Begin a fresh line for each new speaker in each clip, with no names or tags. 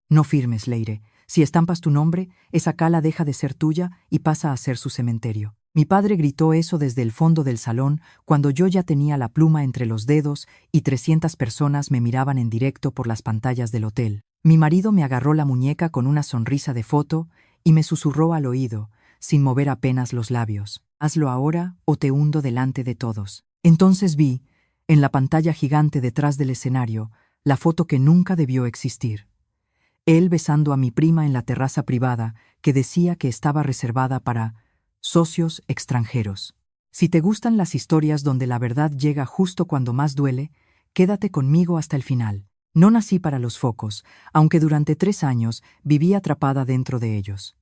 No firmes, Leire. Si estampas tu nombre, esa cala deja de ser tuya y pasa a ser su cementerio. Mi padre gritó eso desde el fondo del salón cuando yo ya tenía la pluma entre los dedos y 300 personas me miraban en directo por las pantallas del hotel. Mi marido me agarró la muñeca con una sonrisa de foto y me susurró al oído, sin mover apenas los labios: hazlo ahora o te hundo delante de todos. Entonces vi, en la pantalla gigante detrás del escenario, la foto que nunca debió existir. Él besando a mi prima en la terraza privada que decía que estaba reservada para socios extranjeros. Si te gustan las historias donde la verdad llega justo cuando más duele, quédate conmigo hasta el final. No nací para los focos, aunque durante 3 años viví atrapada dentro de ellos.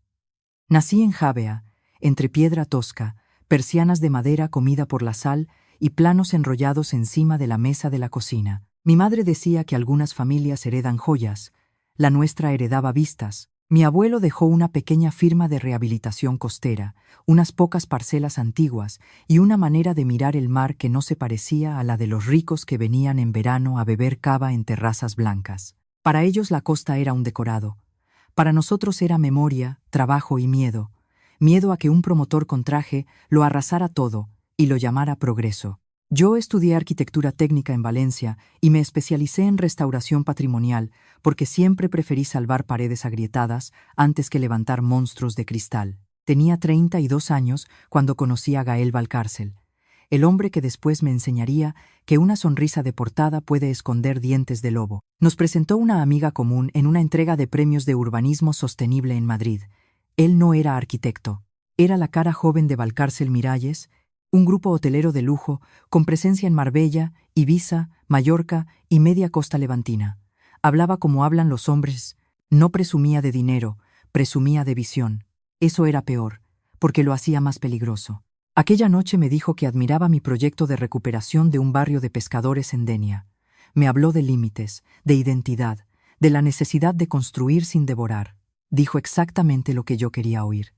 Nací en Javea, entre piedra tosca, persianas de madera comida por la sal y planos enrollados encima de la mesa de la cocina. Mi madre decía que algunas familias heredan joyas. La nuestra heredaba vistas. Mi abuelo dejó una pequeña firma de rehabilitación costera, unas pocas parcelas antiguas y una manera de mirar el mar que no se parecía a la de los ricos que venían en verano a beber cava en terrazas blancas. Para ellos la costa era un decorado. Para nosotros era memoria, trabajo y miedo. Miedo a que un promotor con traje lo arrasara todo y lo llamara progreso. Yo estudié arquitectura técnica en Valencia y me especialicé en restauración patrimonial porque siempre preferí salvar paredes agrietadas antes que levantar monstruos de cristal. Tenía 32 años cuando conocí a Gael Valcárcel, el hombre que después me enseñaría que una sonrisa de portada puede esconder dientes de lobo. Nos presentó una amiga común en una entrega de premios de urbanismo sostenible en Madrid. Él no era arquitecto, era la cara joven de Valcárcel Miralles, un grupo hotelero de lujo con presencia en Marbella, Ibiza, Mallorca y media costa levantina. Hablaba como hablan los hombres, no presumía de dinero, presumía de visión. Eso era peor, porque lo hacía más peligroso. Aquella noche me dijo que admiraba mi proyecto de recuperación de un barrio de pescadores en Denia. Me habló de límites, de identidad, de la necesidad de construir sin devorar. Dijo exactamente lo que yo quería oír.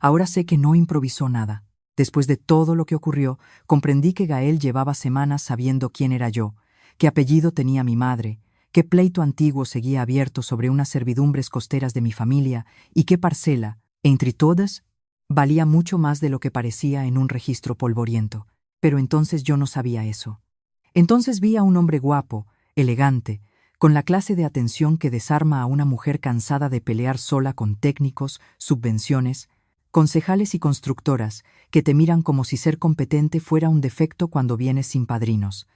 Ahora sé que no improvisó nada. Después de todo lo que ocurrió, comprendí que Gael llevaba semanas sabiendo quién era yo, qué apellido tenía mi madre, qué pleito antiguo seguía abierto sobre unas servidumbres costeras de mi familia y qué parcela, entre todas, valía mucho más de lo que parecía en un registro polvoriento. Pero entonces yo no sabía eso. Entonces vi a un hombre guapo, elegante, con la clase de atención que desarma a una mujer cansada de pelear sola con técnicos, subvenciones, concejales y constructoras que te miran como si ser competente fuera un defecto cuando vienes sin padrinos.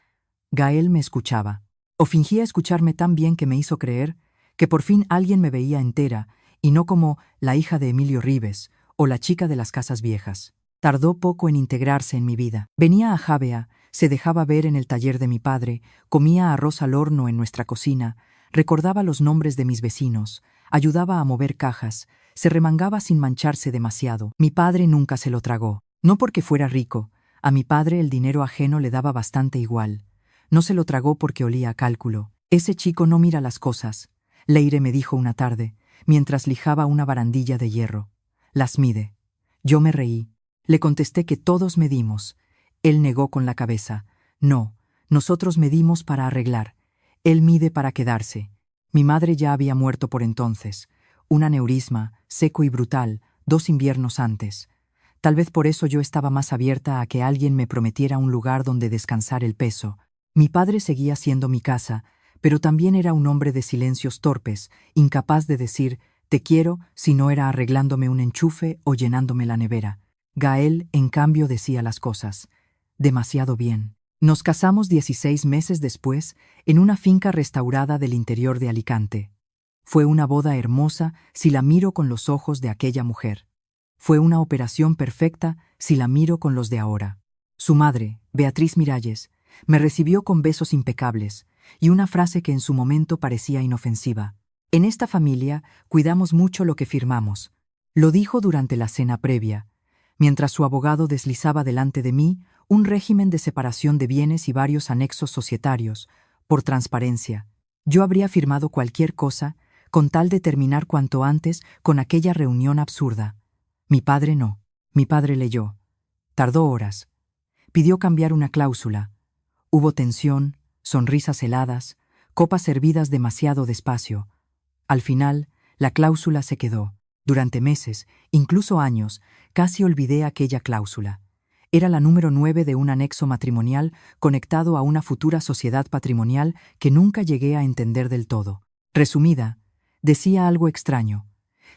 Gael me escuchaba, o fingía escucharme tan bien que me hizo creer que por fin alguien me veía entera y no como la hija de Emilio Ribes o la chica de las casas viejas. Tardó poco en integrarse en mi vida. Venía a Javea, se dejaba ver en el taller de mi padre, comía arroz al horno en nuestra cocina, recordaba los nombres de mis vecinos, ayudaba a mover cajas, se remangaba sin mancharse demasiado. Mi padre nunca se lo tragó. No porque fuera rico, a mi padre el dinero ajeno le daba bastante igual. No se lo tragó porque olía a cálculo. Ese chico no mira las cosas, Leire me dijo una tarde, mientras lijaba una barandilla de hierro. Las mide. Yo me reí. Le contesté que todos medimos. Él negó con la cabeza. No, nosotros medimos para arreglar. Él mide para quedarse. Mi madre ya había muerto por entonces. Un aneurisma, seco y brutal, 2 inviernos antes. Tal vez por eso yo estaba más abierta a que alguien me prometiera un lugar donde descansar el peso. Mi padre seguía siendo mi casa, pero también era un hombre de silencios torpes, incapaz de decir «te quiero» si no era arreglándome un enchufe o llenándome la nevera. Gael, en cambio, decía las cosas demasiado bien. Nos casamos 16 meses después en una finca restaurada del interior de Alicante. Fue una boda hermosa si la miro con los ojos de aquella mujer. Fue una operación perfecta si la miro con los de ahora. Su madre, Beatriz Miralles, me recibió con besos impecables y una frase que en su momento parecía inofensiva. En esta familia cuidamos mucho lo que firmamos. Lo dijo durante la cena previa, mientras su abogado deslizaba delante de mí un régimen de separación de bienes y varios anexos societarios, por transparencia. Yo habría firmado cualquier cosa con tal de terminar cuanto antes con aquella reunión absurda. Mi padre no. Mi padre leyó. Tardó horas. Pidió cambiar una cláusula. Hubo tensión, sonrisas heladas, copas servidas demasiado despacio. Al final, la cláusula se quedó. Durante meses, incluso años, casi olvidé aquella cláusula. Era la número 9 de un anexo matrimonial conectado a una futura sociedad patrimonial que nunca llegué a entender del todo. Resumida, decía algo extraño.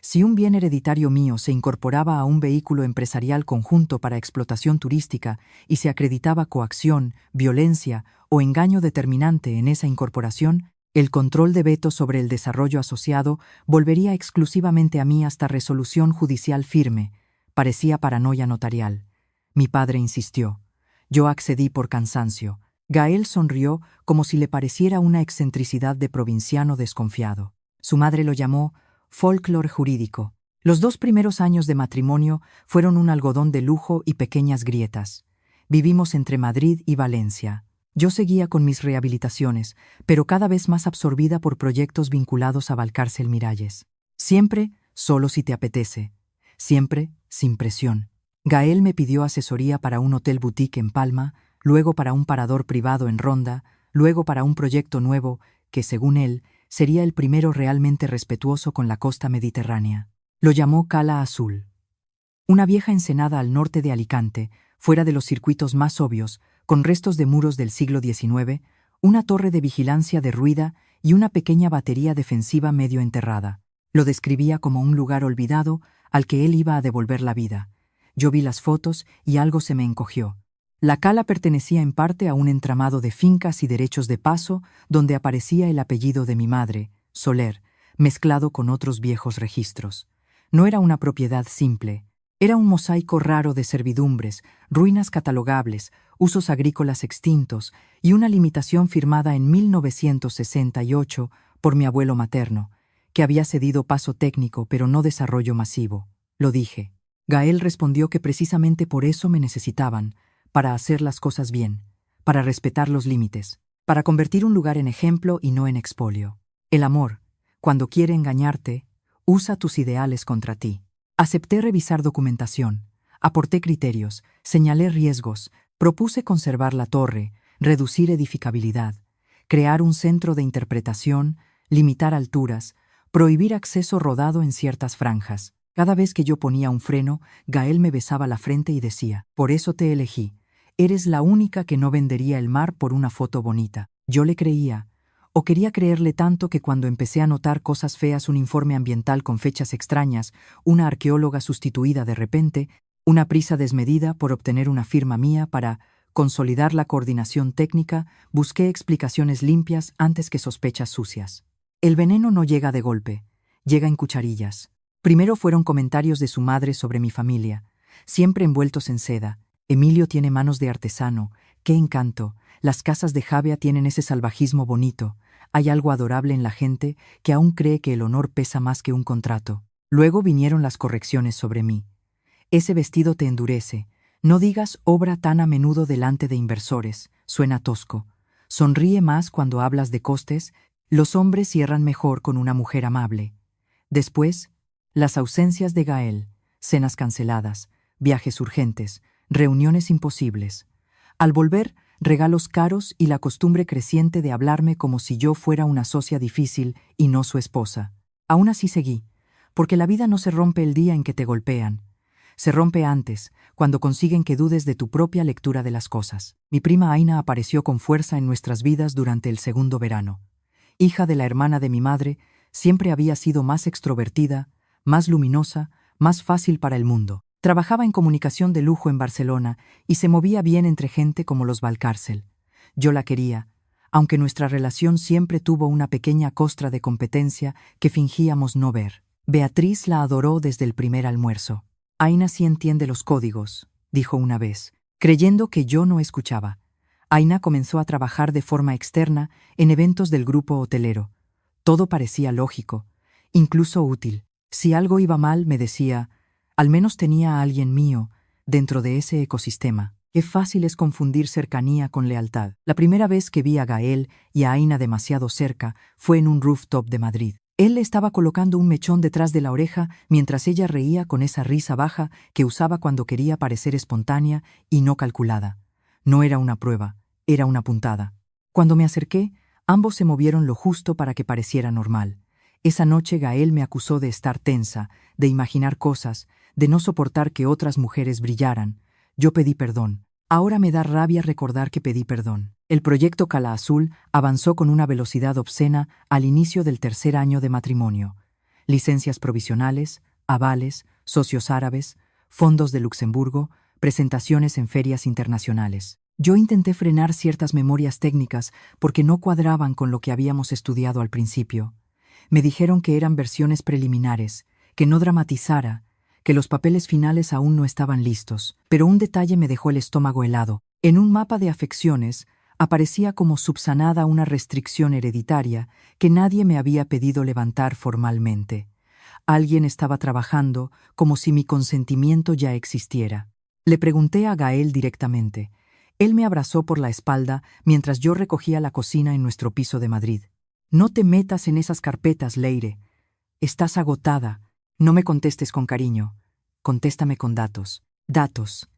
Si un bien hereditario mío se incorporaba a un vehículo empresarial conjunto para explotación turística y se acreditaba coacción, violencia o engaño determinante en esa incorporación, el control de veto sobre el desarrollo asociado volvería exclusivamente a mí hasta resolución judicial firme. Parecía paranoia notarial. Mi padre insistió. Yo accedí por cansancio. Gael sonrió como si le pareciera una excentricidad de provinciano desconfiado. Su madre lo llamó folclore jurídico. Los 2 primeros años de matrimonio fueron un algodón de lujo y pequeñas grietas. Vivimos entre Madrid y Valencia. Yo seguía con mis rehabilitaciones, pero cada vez más absorbida por proyectos vinculados a Valcárcel Miralles. Siempre solo si te apetece. Siempre sin presión. Gael me pidió asesoría para un hotel boutique en Palma, luego para un parador privado en Ronda, luego para un proyecto nuevo que, según él, sería el primero realmente respetuoso con la costa mediterránea. Lo llamó Cala Azul. Una vieja ensenada al norte de Alicante, fuera de los circuitos más obvios, con restos de muros del siglo XIX, una torre de vigilancia derruida y una pequeña batería defensiva medio enterrada. Lo describía como un lugar olvidado al que él iba a devolver la vida. Yo vi las fotos y algo se me encogió. La cala pertenecía en parte a un entramado de fincas y derechos de paso donde aparecía el apellido de mi madre, Soler, mezclado con otros viejos registros. No era una propiedad simple. Era un mosaico raro de servidumbres, ruinas catalogables, usos agrícolas extintos y una limitación firmada en 1968 por mi abuelo materno, que había cedido paso técnico pero no desarrollo masivo. Lo dije. Gael respondió que precisamente por eso me necesitaban, para hacer las cosas bien, para respetar los límites, para convertir un lugar en ejemplo y no en expolio. El amor, cuando quiere engañarte, usa tus ideales contra ti. Acepté revisar documentación, aporté criterios, señalé riesgos, propuse conservar la torre, reducir edificabilidad, crear un centro de interpretación, limitar alturas, prohibir acceso rodado en ciertas franjas. Cada vez que yo ponía un freno, Gael me besaba la frente y decía, «Por eso te elegí. Eres la única que no vendería el mar por una foto bonita». Yo le creía, o quería creerle tanto que cuando empecé a notar cosas feas, un informe ambiental con fechas extrañas, una arqueóloga sustituida de repente, una prisa desmedida por obtener una firma mía para consolidar la coordinación técnica, busqué explicaciones limpias antes que sospechas sucias. El veneno no llega de golpe, llega en cucharillas. Primero fueron comentarios de su madre sobre mi familia, siempre envueltos en seda. Emilio tiene manos de artesano, qué encanto, las casas de Javea tienen ese salvajismo bonito, hay algo adorable en la gente que aún cree que el honor pesa más que un contrato. Luego vinieron las correcciones sobre mí. Ese vestido te endurece, no digas obra tan a menudo delante de inversores, suena tosco. Sonríe más cuando hablas de costes, los hombres cierran mejor con una mujer amable. Después, las ausencias de Gael, cenas canceladas, viajes urgentes, reuniones imposibles. Al volver, regalos caros y la costumbre creciente de hablarme como si yo fuera una socia difícil y no su esposa. Aún así seguí, porque la vida no se rompe el día en que te golpean. Se rompe antes, cuando consiguen que dudes de tu propia lectura de las cosas. Mi prima Aina apareció con fuerza en nuestras vidas durante el segundo verano. Hija de la hermana de mi madre, siempre había sido más extrovertida, más luminosa, más fácil para el mundo. Trabajaba en comunicación de lujo en Barcelona y se movía bien entre gente como los Valcárcel. Yo la quería, aunque nuestra relación siempre tuvo una pequeña costra de competencia que fingíamos no ver. Beatriz la adoró desde el primer almuerzo. Aina sí entiende los códigos, dijo una vez, creyendo que yo no escuchaba. Aina comenzó a trabajar de forma externa en eventos del grupo hotelero. Todo parecía lógico, incluso útil. Si algo iba mal, me decía, al menos tenía a alguien mío dentro de ese ecosistema. Qué fácil es confundir cercanía con lealtad. La primera vez que vi a Gael y a Aina demasiado cerca fue en un rooftop de Madrid. Él le estaba colocando un mechón detrás de la oreja mientras ella reía con esa risa baja que usaba cuando quería parecer espontánea y no calculada. No era una prueba, era una puntada. Cuando me acerqué, ambos se movieron lo justo para que pareciera normal. Esa noche Gael me acusó de estar tensa, de imaginar cosas, de no soportar que otras mujeres brillaran. Yo pedí perdón. Ahora me da rabia recordar que pedí perdón. El proyecto Cala Azul avanzó con una velocidad obscena al inicio del tercer año de matrimonio. Licencias provisionales, avales, socios árabes, fondos de Luxemburgo, presentaciones en ferias internacionales. Yo intenté frenar ciertas memorias técnicas porque no cuadraban con lo que habíamos estudiado al principio. Me dijeron que eran versiones preliminares, que no dramatizara, que los papeles finales aún no estaban listos, pero un detalle me dejó el estómago helado. En un mapa de afecciones aparecía como subsanada una restricción hereditaria que nadie me había pedido levantar formalmente. Alguien estaba trabajando como si mi consentimiento ya existiera. Le pregunté a Gael directamente. Él me abrazó por la espalda mientras yo recogía la cocina en nuestro piso de Madrid. No te metas en esas carpetas, Leire. Estás agotada. No me contestes con cariño. Contéstame con datos. Datos.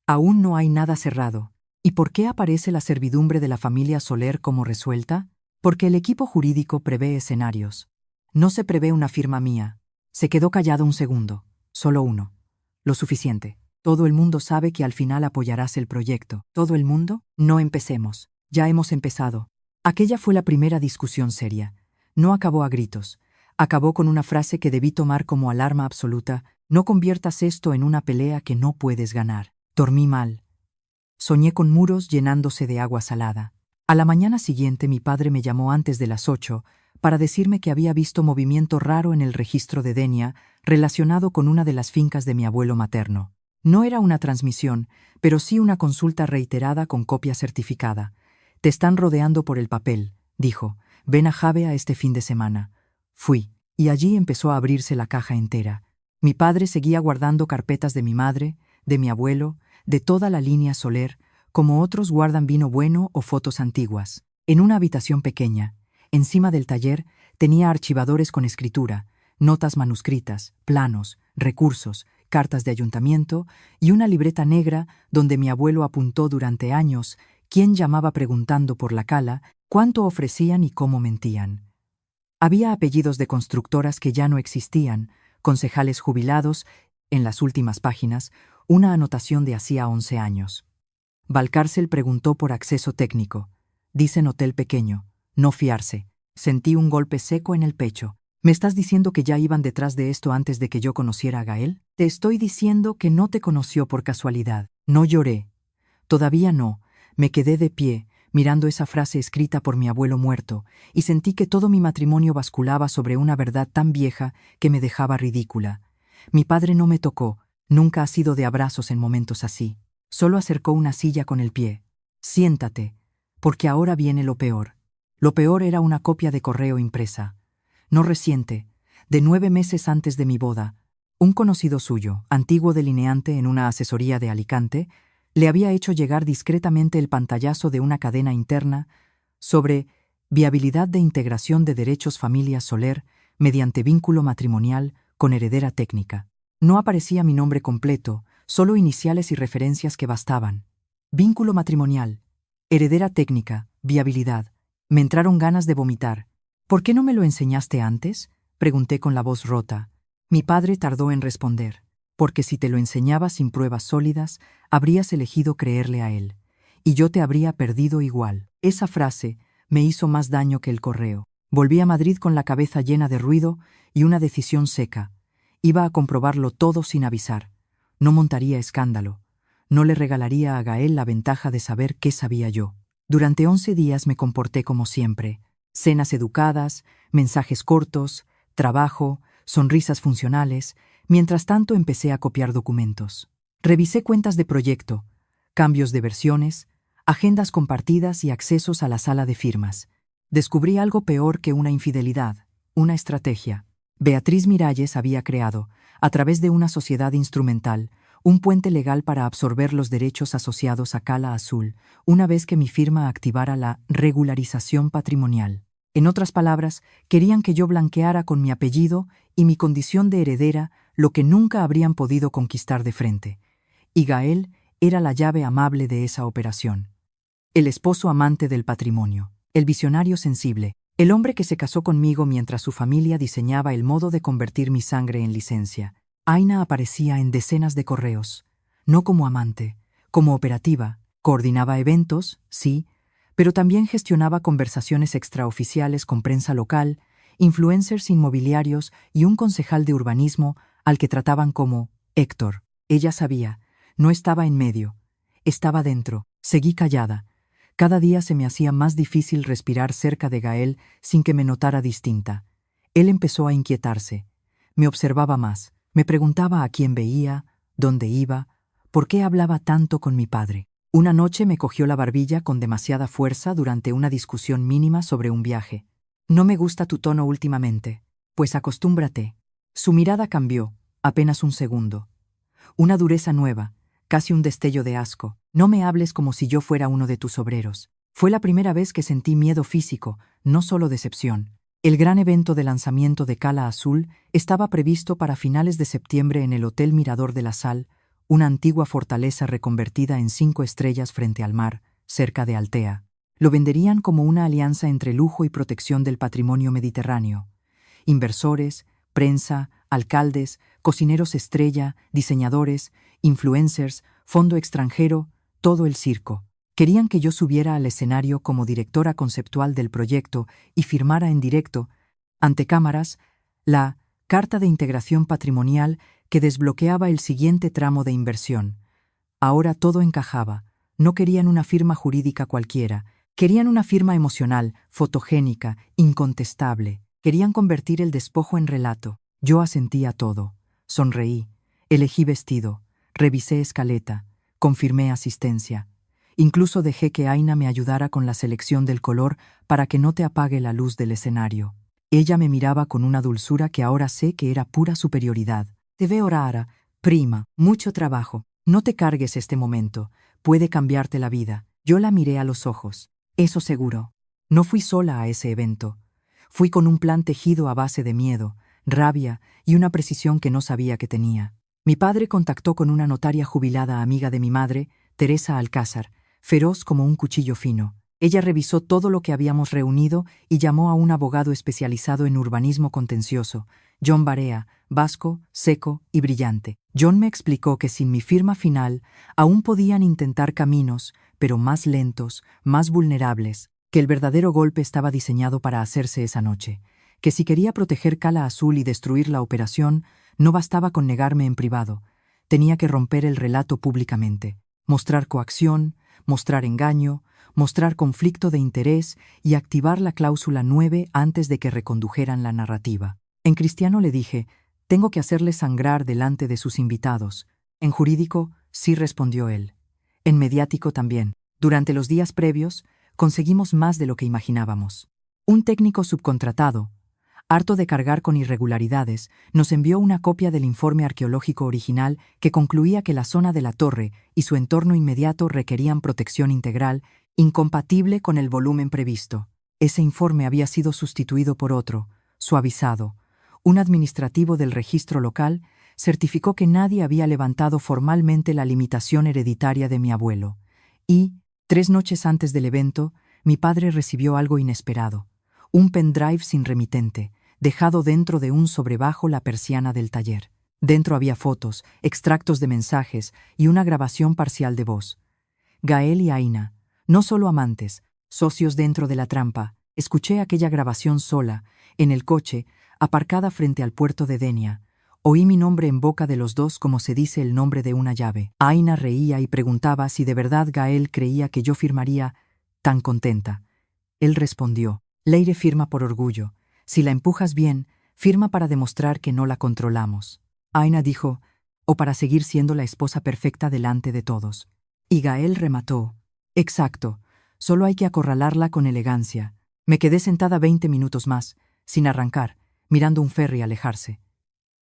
Aún no hay nada cerrado. ¿Y por qué aparece la servidumbre de la familia Soler como resuelta? Porque el equipo jurídico prevé escenarios. No se prevé una firma mía. Se quedó callado un segundo. Solo uno. Lo suficiente. Todo el mundo sabe que al final apoyarás el proyecto. ¿Todo el mundo? No empecemos. Ya hemos empezado. Aquella fue la primera discusión seria. No acabó a gritos. Acabó con una frase que debí tomar como alarma absoluta: no conviertas esto en una pelea que no puedes ganar. Dormí mal. Soñé con muros llenándose de agua salada. A la mañana siguiente mi padre me llamó antes de las 8 para decirme que había visto movimiento raro en el registro de Denia relacionado con una de las fincas de mi abuelo materno. No era una transmisión, pero sí una consulta reiterada con copia certificada. Te están rodeando por el papel, dijo. Ven a Javea este fin de semana. Fui, y allí empezó a abrirse la caja entera. Mi padre seguía guardando carpetas de mi madre, de mi abuelo, de toda la línea Soler, como otros guardan vino bueno o fotos antiguas. En una habitación pequeña, encima del taller, tenía archivadores con escritura, notas manuscritas, planos, recursos, cartas de ayuntamiento y una libreta negra donde mi abuelo apuntó durante años quién llamaba preguntando por la cala, cuánto ofrecían y cómo mentían. Había apellidos de constructoras que ya no existían, concejales jubilados, en las últimas páginas, una anotación de hacía 11 años. Valcárcel preguntó por acceso técnico. Dicen hotel pequeño. No fiarse. Sentí un golpe seco en el pecho. ¿Me estás diciendo que ya iban detrás de esto antes de que yo conociera a Gael? Te estoy diciendo que no te conoció por casualidad. No lloré. Todavía no. Me quedé de pie, mirando esa frase escrita por mi abuelo muerto, y sentí que todo mi matrimonio basculaba sobre una verdad tan vieja que me dejaba ridícula. Mi padre no me tocó, nunca ha sido de abrazos en momentos así. Solo acercó una silla con el pie. Siéntate, porque ahora viene lo peor. Lo peor era una copia de correo impresa. No reciente, de 9 meses antes de mi boda. Un conocido suyo, antiguo delineante en una asesoría de Alicante, le había hecho llegar discretamente el pantallazo de una cadena interna sobre viabilidad de integración de derechos familia Soler mediante vínculo matrimonial con heredera técnica. No aparecía mi nombre completo, solo iniciales y referencias que bastaban. Vínculo matrimonial, heredera técnica, viabilidad. Me entraron ganas de vomitar. ¿Por qué no me lo enseñaste antes?, pregunté con la voz rota. Mi padre tardó en responder. Porque si te lo enseñaba sin pruebas sólidas, habrías elegido creerle a él. Y yo te habría perdido igual. Esa frase me hizo más daño que el correo. Volví a Madrid con la cabeza llena de ruido y una decisión seca. Iba a comprobarlo todo sin avisar. No montaría escándalo. No le regalaría a Gael la ventaja de saber qué sabía yo. Durante 11 días me comporté como siempre. Cenas educadas, mensajes cortos, trabajo, sonrisas funcionales. Mientras tanto empecé a copiar documentos. Revisé cuentas de proyecto, cambios de versiones, agendas compartidas y accesos a la sala de firmas. Descubrí algo peor que una infidelidad, una estrategia. Beatriz Miralles había creado, a través de una sociedad instrumental, un puente legal para absorber los derechos asociados a Cala Azul, una vez que mi firma activara la regularización patrimonial. En otras palabras, querían que yo blanqueara con mi apellido y mi condición de heredera lo que nunca habrían podido conquistar de frente. Y Gael era la llave amable de esa operación. El esposo amante del patrimonio, el visionario sensible, El hombre que se casó conmigo mientras su familia diseñaba el modo de convertir mi sangre en licencia. Aina aparecía en decenas de correos, no como amante, como operativa. Coordinaba eventos, sí, pero también gestionaba conversaciones extraoficiales con prensa local, influencers inmobiliarios y un concejal de urbanismo al que trataban como Héctor. Ella sabía, no estaba en medio, estaba dentro. Seguí callada. Cada día se me hacía más difícil respirar cerca de Gael sin que me notara distinta. Él empezó a inquietarse. Me observaba más, me preguntaba a quién veía, dónde iba, por qué hablaba tanto con mi padre. Una noche me cogió la barbilla con demasiada fuerza durante una discusión mínima sobre un viaje. No me gusta tu tono últimamente. Pues acostúmbrate. Su mirada cambió, apenas un segundo. Una dureza nueva, casi un destello de asco. No me hables como si yo fuera uno de tus obreros. Fue la primera vez que sentí miedo físico, no solo decepción. El gran evento de lanzamiento de Cala Azul estaba previsto para finales de septiembre en el Hotel Mirador de la Sal, una antigua fortaleza reconvertida en 5 estrellas frente al mar, cerca de Altea. Lo venderían como una alianza entre lujo y protección del patrimonio mediterráneo. Inversores, prensa, alcaldes, cocineros estrella, diseñadores, influencers, fondo extranjero, todo el circo. Querían que yo subiera al escenario como directora conceptual del proyecto y firmara en directo, ante cámaras, la Carta de Integración Patrimonial que desbloqueaba el siguiente tramo de inversión. Ahora todo encajaba. No querían una firma jurídica cualquiera. Querían una firma emocional, fotogénica, incontestable. Querían convertir el despojo en relato. Yo asentí a todo. Sonreí. Elegí vestido. Revisé escaleta. Confirmé asistencia. Incluso dejé que Aina me ayudara con la selección del color para que no te apague la luz del escenario. Ella me miraba con una dulzura que ahora sé que era pura superioridad. Te veo rara, prima, mucho trabajo. No te cargues este momento. Puede cambiarte la vida. Yo la miré a los ojos. Eso seguro. No fui sola a ese evento. Fui con un plan tejido a base de miedo, rabia y una precisión que no sabía que tenía. Mi padre contactó con una notaria jubilada amiga de mi madre, Teresa Alcázar, feroz como un cuchillo fino. Ella revisó todo lo que habíamos reunido y llamó a un abogado especializado en urbanismo contencioso, John Barea, vasco, seco y brillante. John me explicó que sin mi firma final aún podían intentar caminos, pero más lentos, más vulnerables, que el verdadero golpe estaba diseñado para hacerse esa noche, que si quería proteger Cala Azul y destruir la operación, no bastaba con negarme en privado, tenía que romper el relato públicamente, mostrar coacción, mostrar engaño, mostrar conflicto de interés y activar la cláusula 9 antes de que recondujeran la narrativa. En cristiano le dije, tengo que hacerle sangrar delante de sus invitados. En jurídico, sí respondió él. En mediático también. Durante los días previos, conseguimos más de lo que imaginábamos. Un técnico subcontratado, harto de cargar con irregularidades, nos envió una copia del informe arqueológico original que concluía que la zona de la torre y su entorno inmediato requerían protección integral, incompatible con el volumen previsto. Ese informe había sido sustituido por otro, suavizado. Un administrativo del registro local certificó que nadie había levantado formalmente la limitación hereditaria de mi abuelo. Y, 3 noches antes del evento, mi padre recibió algo inesperado. Un pendrive sin remitente, dejado dentro de un sobre bajo la persiana del taller. Dentro había fotos, extractos de mensajes y una grabación parcial de voz. Gael y Aina, no solo amantes, socios dentro de la trampa. Escuché aquella grabación sola, en el coche, aparcada frente al puerto de Denia. Oí mi nombre en boca de los dos como se dice el nombre de una llave. Aina reía y preguntaba si de verdad Gael creía que yo firmaría tan contenta. Él respondió, Leire firma por orgullo. Si la empujas bien, firma para demostrar que no la controlamos. Aina dijo, o para seguir siendo la esposa perfecta delante de todos. Y Gael remató, exacto, solo hay que acorralarla con elegancia. Me quedé sentada 20 minutos más, sin arrancar, mirando un ferry alejarse.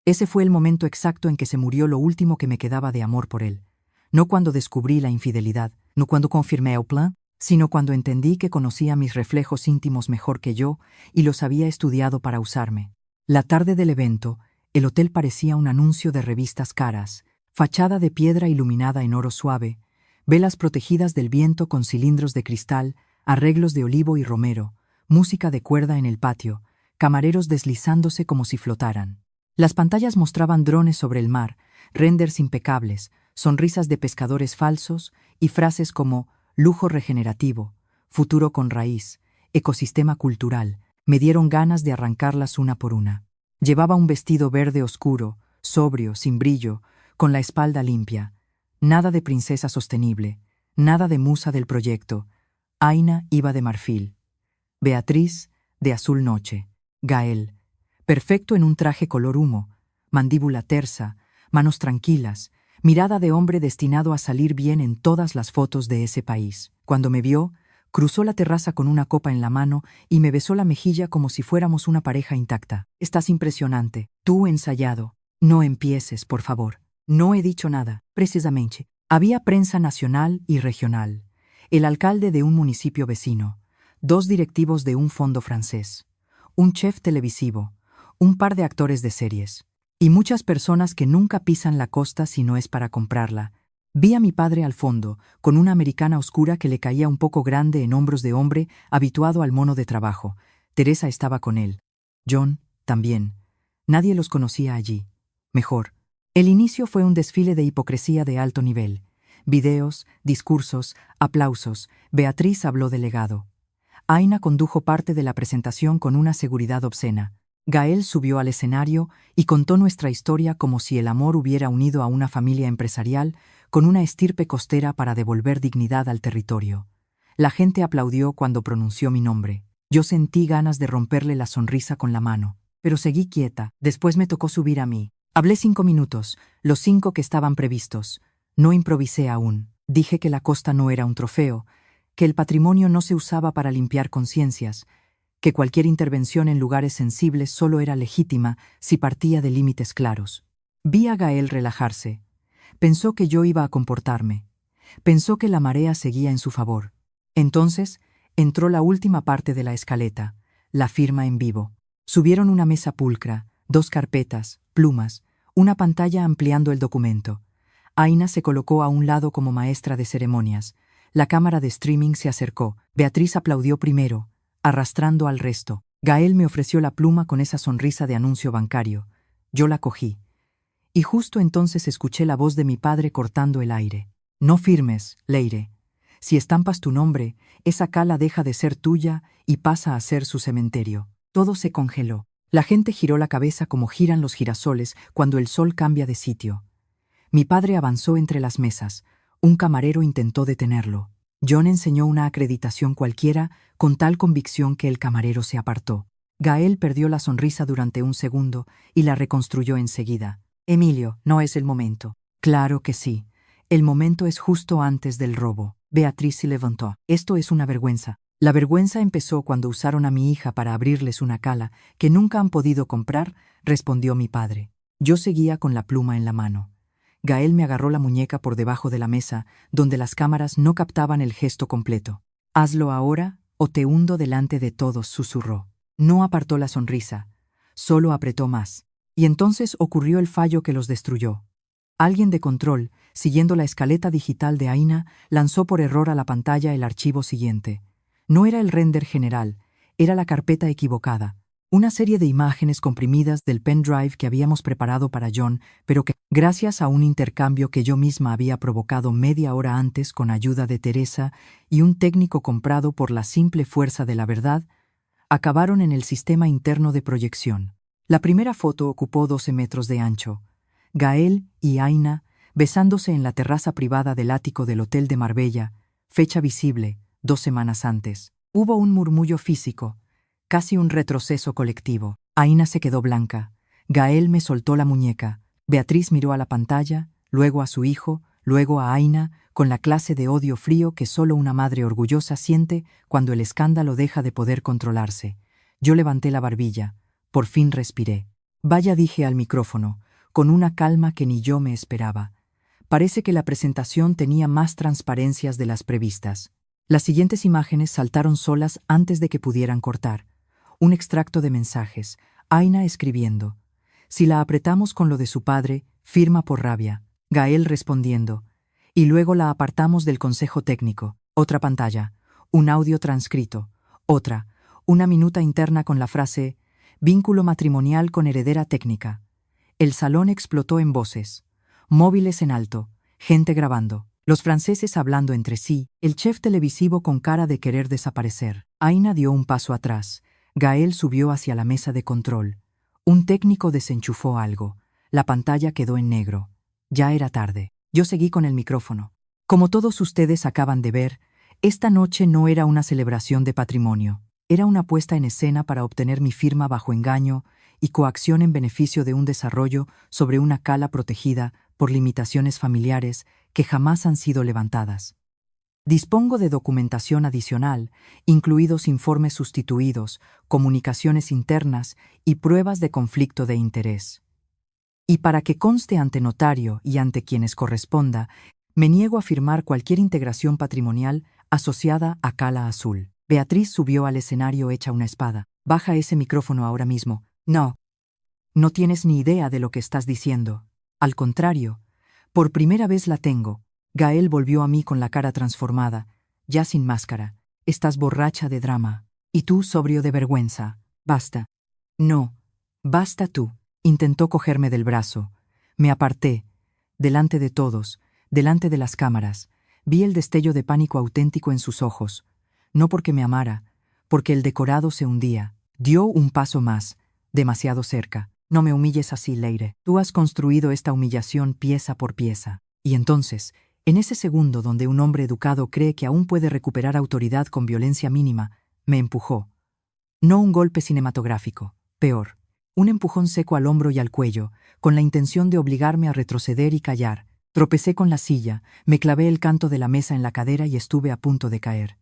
Ese fue el momento exacto en que se murió lo último que me quedaba de amor por él. No cuando descubrí la infidelidad, no cuando confirmé el plan, sino cuando entendí que conocía mis reflejos íntimos mejor que yo y los había estudiado para usarme. La tarde del evento, el hotel parecía un anuncio de revistas caras, fachada de piedra iluminada en oro suave, velas protegidas del viento con cilindros de cristal, arreglos de olivo y romero, música de cuerda en el patio, camareros deslizándose como si flotaran. Las pantallas mostraban drones sobre el mar, renders impecables, sonrisas de pescadores falsos y frases como lujo regenerativo, futuro con raíz, ecosistema cultural. Me dieron ganas de arrancarlas una por una. Llevaba un vestido verde oscuro, sobrio, sin brillo, con la espalda limpia. Nada de princesa sostenible, nada de musa del proyecto. Aina iba de marfil. Beatriz, de azul noche. Gael, perfecto en un traje color humo, mandíbula tersa, manos tranquilas, mirada de hombre destinado a salir bien en todas las fotos de ese país. Cuando me vio, cruzó la terraza con una copa en la mano y me besó la mejilla como si fuéramos una pareja intacta. Estás impresionante. Tú ensayado. No empieces, por favor. No he dicho nada. Precisamente. Había prensa nacional y regional. El alcalde de un municipio vecino. 2 directivos de un fondo francés. Un chef televisivo. Un par de actores de series. Y muchas personas que nunca pisan la costa si no es para comprarla. Vi a mi padre al fondo, con una americana oscura que le caía un poco grande en hombros de hombre habituado al mono de trabajo. Teresa estaba con él. John, también. Nadie los conocía allí. Mejor. El inicio fue un desfile de hipocresía de alto nivel. Videos, discursos, aplausos. Beatriz habló de legado. Aina condujo parte de la presentación con una seguridad obscena. Gael subió al escenario y contó nuestra historia como si el amor hubiera unido a una familia empresarial con una estirpe costera para devolver dignidad al territorio. La gente aplaudió cuando pronunció mi nombre. Yo sentí ganas de romperle la sonrisa con la mano, pero seguí quieta. Después me tocó subir a mí. Hablé 5 minutos, los 5 que estaban previstos. No improvisé aún. Dije que la costa no era un trofeo, que el patrimonio no se usaba para limpiar conciencias, que cualquier intervención en lugares sensibles solo era legítima si partía de límites claros. Vi a Gael relajarse. Pensó que yo iba a comportarme. Pensó que la marea seguía en su favor. Entonces, entró la última parte de la escaleta, la firma en vivo. Subieron una mesa pulcra, 2 carpetas, plumas, una pantalla ampliando el documento. Aina se colocó a un lado como maestra de ceremonias. La cámara de streaming se acercó. Beatriz aplaudió primero, arrastrando al resto. Gael me ofreció la pluma con esa sonrisa de anuncio bancario. Yo la cogí. Y justo entonces escuché la voz de mi padre cortando el aire. No firmes, Leire. Si estampas tu nombre, esa cala deja de ser tuya y pasa a ser su cementerio. Todo se congeló. La gente giró la cabeza como giran los girasoles cuando el sol cambia de sitio. Mi padre avanzó entre las mesas. Un camarero intentó detenerlo. John enseñó una acreditación cualquiera con tal convicción que el camarero se apartó. Gael perdió la sonrisa durante un segundo y la reconstruyó enseguida. Emilio, no es el momento. Claro que sí. El momento es justo antes del robo. Beatriz se levantó. Esto es una vergüenza. La vergüenza empezó cuando usaron a mi hija para abrirles una cala que nunca han podido comprar, respondió mi padre. Yo seguía con la pluma en la mano. Gael me agarró la muñeca por debajo de la mesa, donde las cámaras no captaban el gesto completo. «Hazlo ahora o te hundo delante de todos», susurró. No apartó la sonrisa, solo apretó más. Y entonces ocurrió el fallo que los destruyó. Alguien de control, siguiendo la escaleta digital de Aina, lanzó por error a la pantalla el archivo siguiente. No era el render general, era la carpeta equivocada. Una serie de imágenes comprimidas del pendrive que habíamos preparado para John, pero que, gracias a un intercambio que yo misma había provocado media hora antes con ayuda de Teresa y un técnico comprado por la simple fuerza de la verdad, acabaron en el sistema interno de proyección. La primera foto ocupó 12 metros de ancho. Gael y Aina besándose en la terraza privada del ático del Hotel de Marbella, fecha visible, 2 semanas antes. Hubo un murmullo físico, casi un retroceso colectivo. Aina se quedó blanca. Gael me soltó la muñeca. Beatriz miró a la pantalla, luego a su hijo, luego a Aina, con la clase de odio frío que solo una madre orgullosa siente cuando el escándalo deja de poder controlarse. Yo levanté la barbilla. Por fin respiré. Vaya, dije al micrófono, con una calma que ni yo me esperaba. Parece que la presentación tenía más transparencias de las previstas. Las siguientes imágenes saltaron solas antes de que pudieran cortar. Un extracto de mensajes. Aina escribiendo. Si la apretamos con lo de su padre, firma por rabia. Gael respondiendo. Y luego la apartamos del consejo técnico. Otra pantalla. Un audio transcrito. Otra. una minuta interna con la frase «vínculo matrimonial con heredera técnica». El salón explotó en voces, móviles en alto, gente grabando, los franceses hablando entre sí, el chef televisivo con cara de querer desaparecer. Aina dio un paso atrás. Gael subió hacia la mesa de control. Un técnico desenchufó algo. La pantalla quedó en negro. Ya era tarde. Yo seguí con el micrófono. Como todos ustedes acaban de ver, esta noche no era una celebración de patrimonio. Era una puesta en escena para obtener mi firma bajo engaño y coacción en beneficio de un desarrollo sobre una cala protegida por limitaciones familiares que jamás han sido levantadas. Dispongo de documentación adicional, incluidos informes sustituidos, comunicaciones internas y pruebas de conflicto de interés. Y para que conste ante notario y ante quienes corresponda, me niego a firmar cualquier integración patrimonial asociada a Cala Azul. Beatriz subió al escenario hecha una espada. Baja ese micrófono ahora mismo. No. No tienes ni idea de lo que estás diciendo. Al contrario, por primera vez la tengo. Gael volvió a mí con la cara transformada, ya sin máscara. Estás borracha de drama. Y tú sobrio de vergüenza. Basta. No. Basta tú. Intentó cogerme del brazo. Me aparté. Delante de todos, delante de las cámaras, vi el destello de pánico auténtico en sus ojos. No porque me amara, porque el decorado se hundía. Dio un paso más, demasiado cerca. No me humilles así, Leire. Tú has construido esta humillación pieza por pieza. Y entonces, en ese segundo donde un hombre educado cree que aún puede recuperar autoridad con violencia mínima, me empujó. No un golpe cinematográfico, peor. Un empujón seco al hombro y al cuello, con la intención de obligarme a retroceder y callar. Tropecé con la silla, me clavé el canto de la mesa en la cadera y estuve a punto de caer.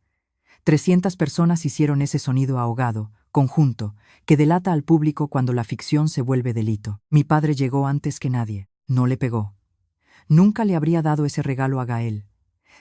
300 personas hicieron ese sonido ahogado, conjunto, que delata al público cuando la ficción se vuelve delito. Mi padre llegó antes que nadie. No le pegó. Nunca le habría dado ese regalo a Gael.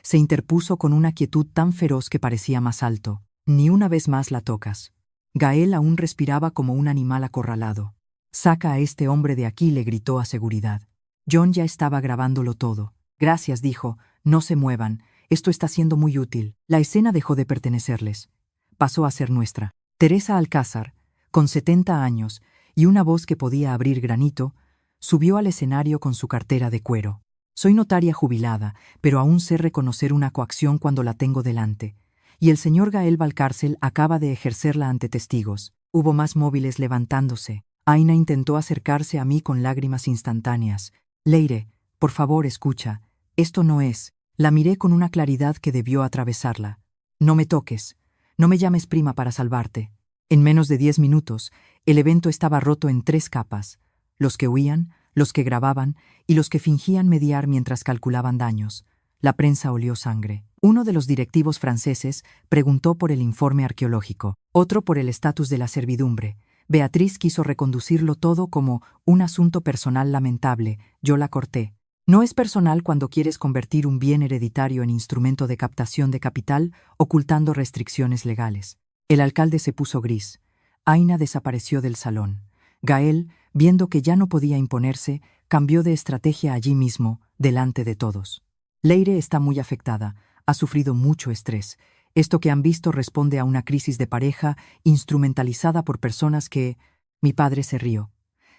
Se interpuso con una quietud tan feroz que parecía más alto. Ni una vez más la tocas. Gael aún respiraba como un animal acorralado. Saca a este hombre de aquí, le gritó a seguridad. John ya estaba grabándolo todo. Gracias, dijo, no se muevan, esto está siendo muy útil. La escena dejó de pertenecerles. Pasó a ser nuestra. Teresa Alcázar, con 70 años y una voz que podía abrir granito, subió al escenario con su cartera de cuero. Soy notaria jubilada, pero aún sé reconocer una coacción cuando la tengo delante. Y el señor Gael Valcárcel acaba de ejercerla ante testigos. Hubo más móviles levantándose. Aina intentó acercarse a mí con lágrimas instantáneas. Leire, por favor, escucha. Esto no es. La miré con una claridad que debió atravesarla. No me toques. No me llames prima para salvarte. En menos de 10 minutos, el evento estaba roto en 3 capas. Los que huían, los que grababan y los que fingían mediar mientras calculaban daños. La prensa olió sangre. Uno de los directivos franceses preguntó por el informe arqueológico, otro por el estatus de la servidumbre. Beatriz quiso reconducirlo todo como un asunto personal lamentable. Yo la corté. No es personal cuando quieres convertir un bien hereditario en instrumento de captación de capital, ocultando restricciones legales. El alcalde se puso gris. Aina desapareció del salón. Gael, viendo que ya no podía imponerse, cambió de estrategia allí mismo, delante de todos. Leire está muy afectada, ha sufrido mucho estrés. Esto que han visto responde a una crisis de pareja instrumentalizada por personas que... Mi padre se rió.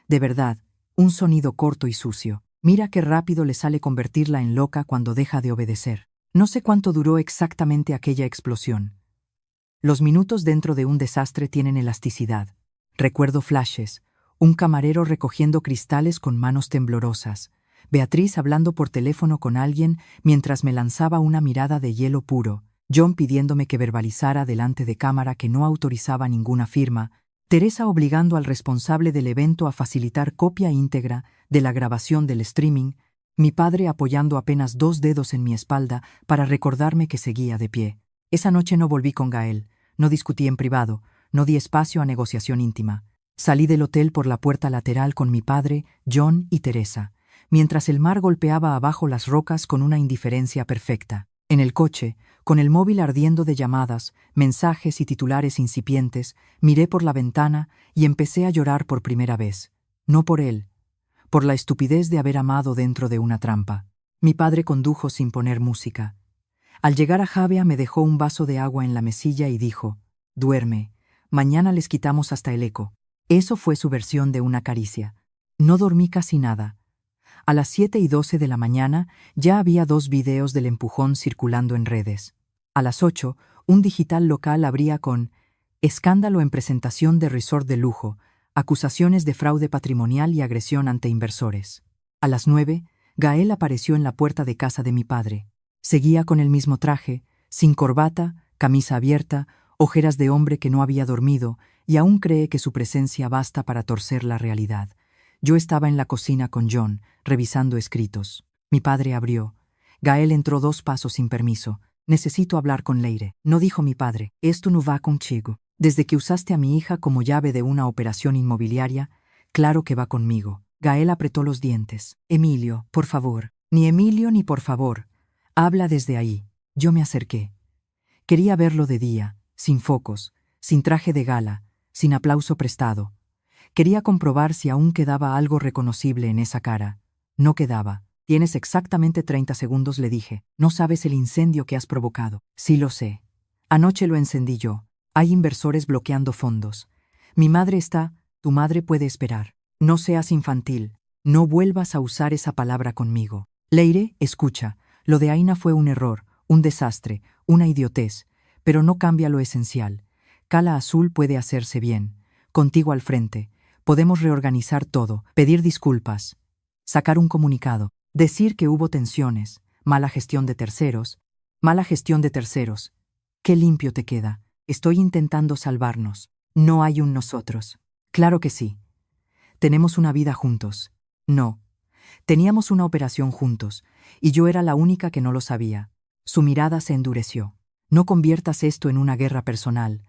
De verdad, un sonido corto y sucio. Mira qué rápido le sale convertirla en loca cuando deja de obedecer. No sé cuánto duró exactamente aquella explosión. Los minutos dentro de un desastre tienen elasticidad. Recuerdo flashes, un camarero recogiendo cristales con manos temblorosas, Beatriz hablando por teléfono con alguien mientras me lanzaba una mirada de hielo puro, John pidiéndome que verbalizara delante de cámara que no autorizaba ninguna firma, Teresa obligando al responsable del evento a facilitar copia íntegra de la grabación del streaming, mi padre apoyando apenas 2 dedos en mi espalda para recordarme que seguía de pie. Esa noche no volví con Gael, no discutí en privado, no di espacio a negociación íntima. Salí del hotel por la puerta lateral con mi padre, John y Teresa, mientras el mar golpeaba abajo las rocas con una indiferencia perfecta. En el coche, con el móvil ardiendo de llamadas, mensajes y titulares incipientes, miré por la ventana y empecé a llorar por primera vez. No por él, por la estupidez de haber amado dentro de una trampa. Mi padre condujo sin poner música. Al llegar a Javea me dejó un vaso de agua en la mesilla y dijo: «Duerme, mañana les quitamos hasta el eco. Eso fue su versión de una caricia. No dormí casi nada. A las 7:12 de la mañana ya había 2 videos del empujón circulando en redes. A las 8, un digital local abría con escándalo en presentación de resort de lujo, acusaciones de fraude patrimonial y agresión ante inversores. A las 9, Gael apareció en la puerta de casa de mi padre. Seguía con el mismo traje, sin corbata, camisa abierta, ojeras de hombre que no había dormido, y aún cree que su presencia basta para torcer la realidad. Yo estaba en la cocina con John, revisando escritos. Mi padre abrió. Gael entró 2 pasos sin permiso. Necesito hablar con Leire. No, dijo mi padre. Esto no va contigo. Desde que usaste a mi hija como llave de una operación inmobiliaria, claro que va conmigo. Gael apretó los dientes. Emilio, por favor. Ni Emilio ni por favor. Habla desde ahí. Yo me acerqué. Quería verlo de día, sin focos, sin traje de gala, sin aplauso prestado. Quería comprobar si aún quedaba algo reconocible en esa cara. No quedaba. Tienes exactamente 30 segundos, le dije. No sabes el incendio que has provocado. Sí lo sé. Anoche lo encendí yo. Hay inversores bloqueando fondos. Mi madre está... Tu madre puede esperar. No seas infantil. No vuelvas a usar esa palabra conmigo. Leire, escucha. Lo de Aina fue un error, un desastre, una idiotez, pero no cambia lo esencial. Cala Azul puede hacerse bien. Contigo al frente. Podemos reorganizar todo, pedir disculpas, sacar un comunicado, decir que hubo tensiones, mala gestión de terceros. Mala gestión de terceros. Qué limpio te queda. Estoy intentando salvarnos. No hay un nosotros. Claro que sí. Tenemos una vida juntos. No. Teníamos una operación juntos, y yo era la única que no lo sabía. Su mirada se endureció. No conviertas esto en una guerra personal.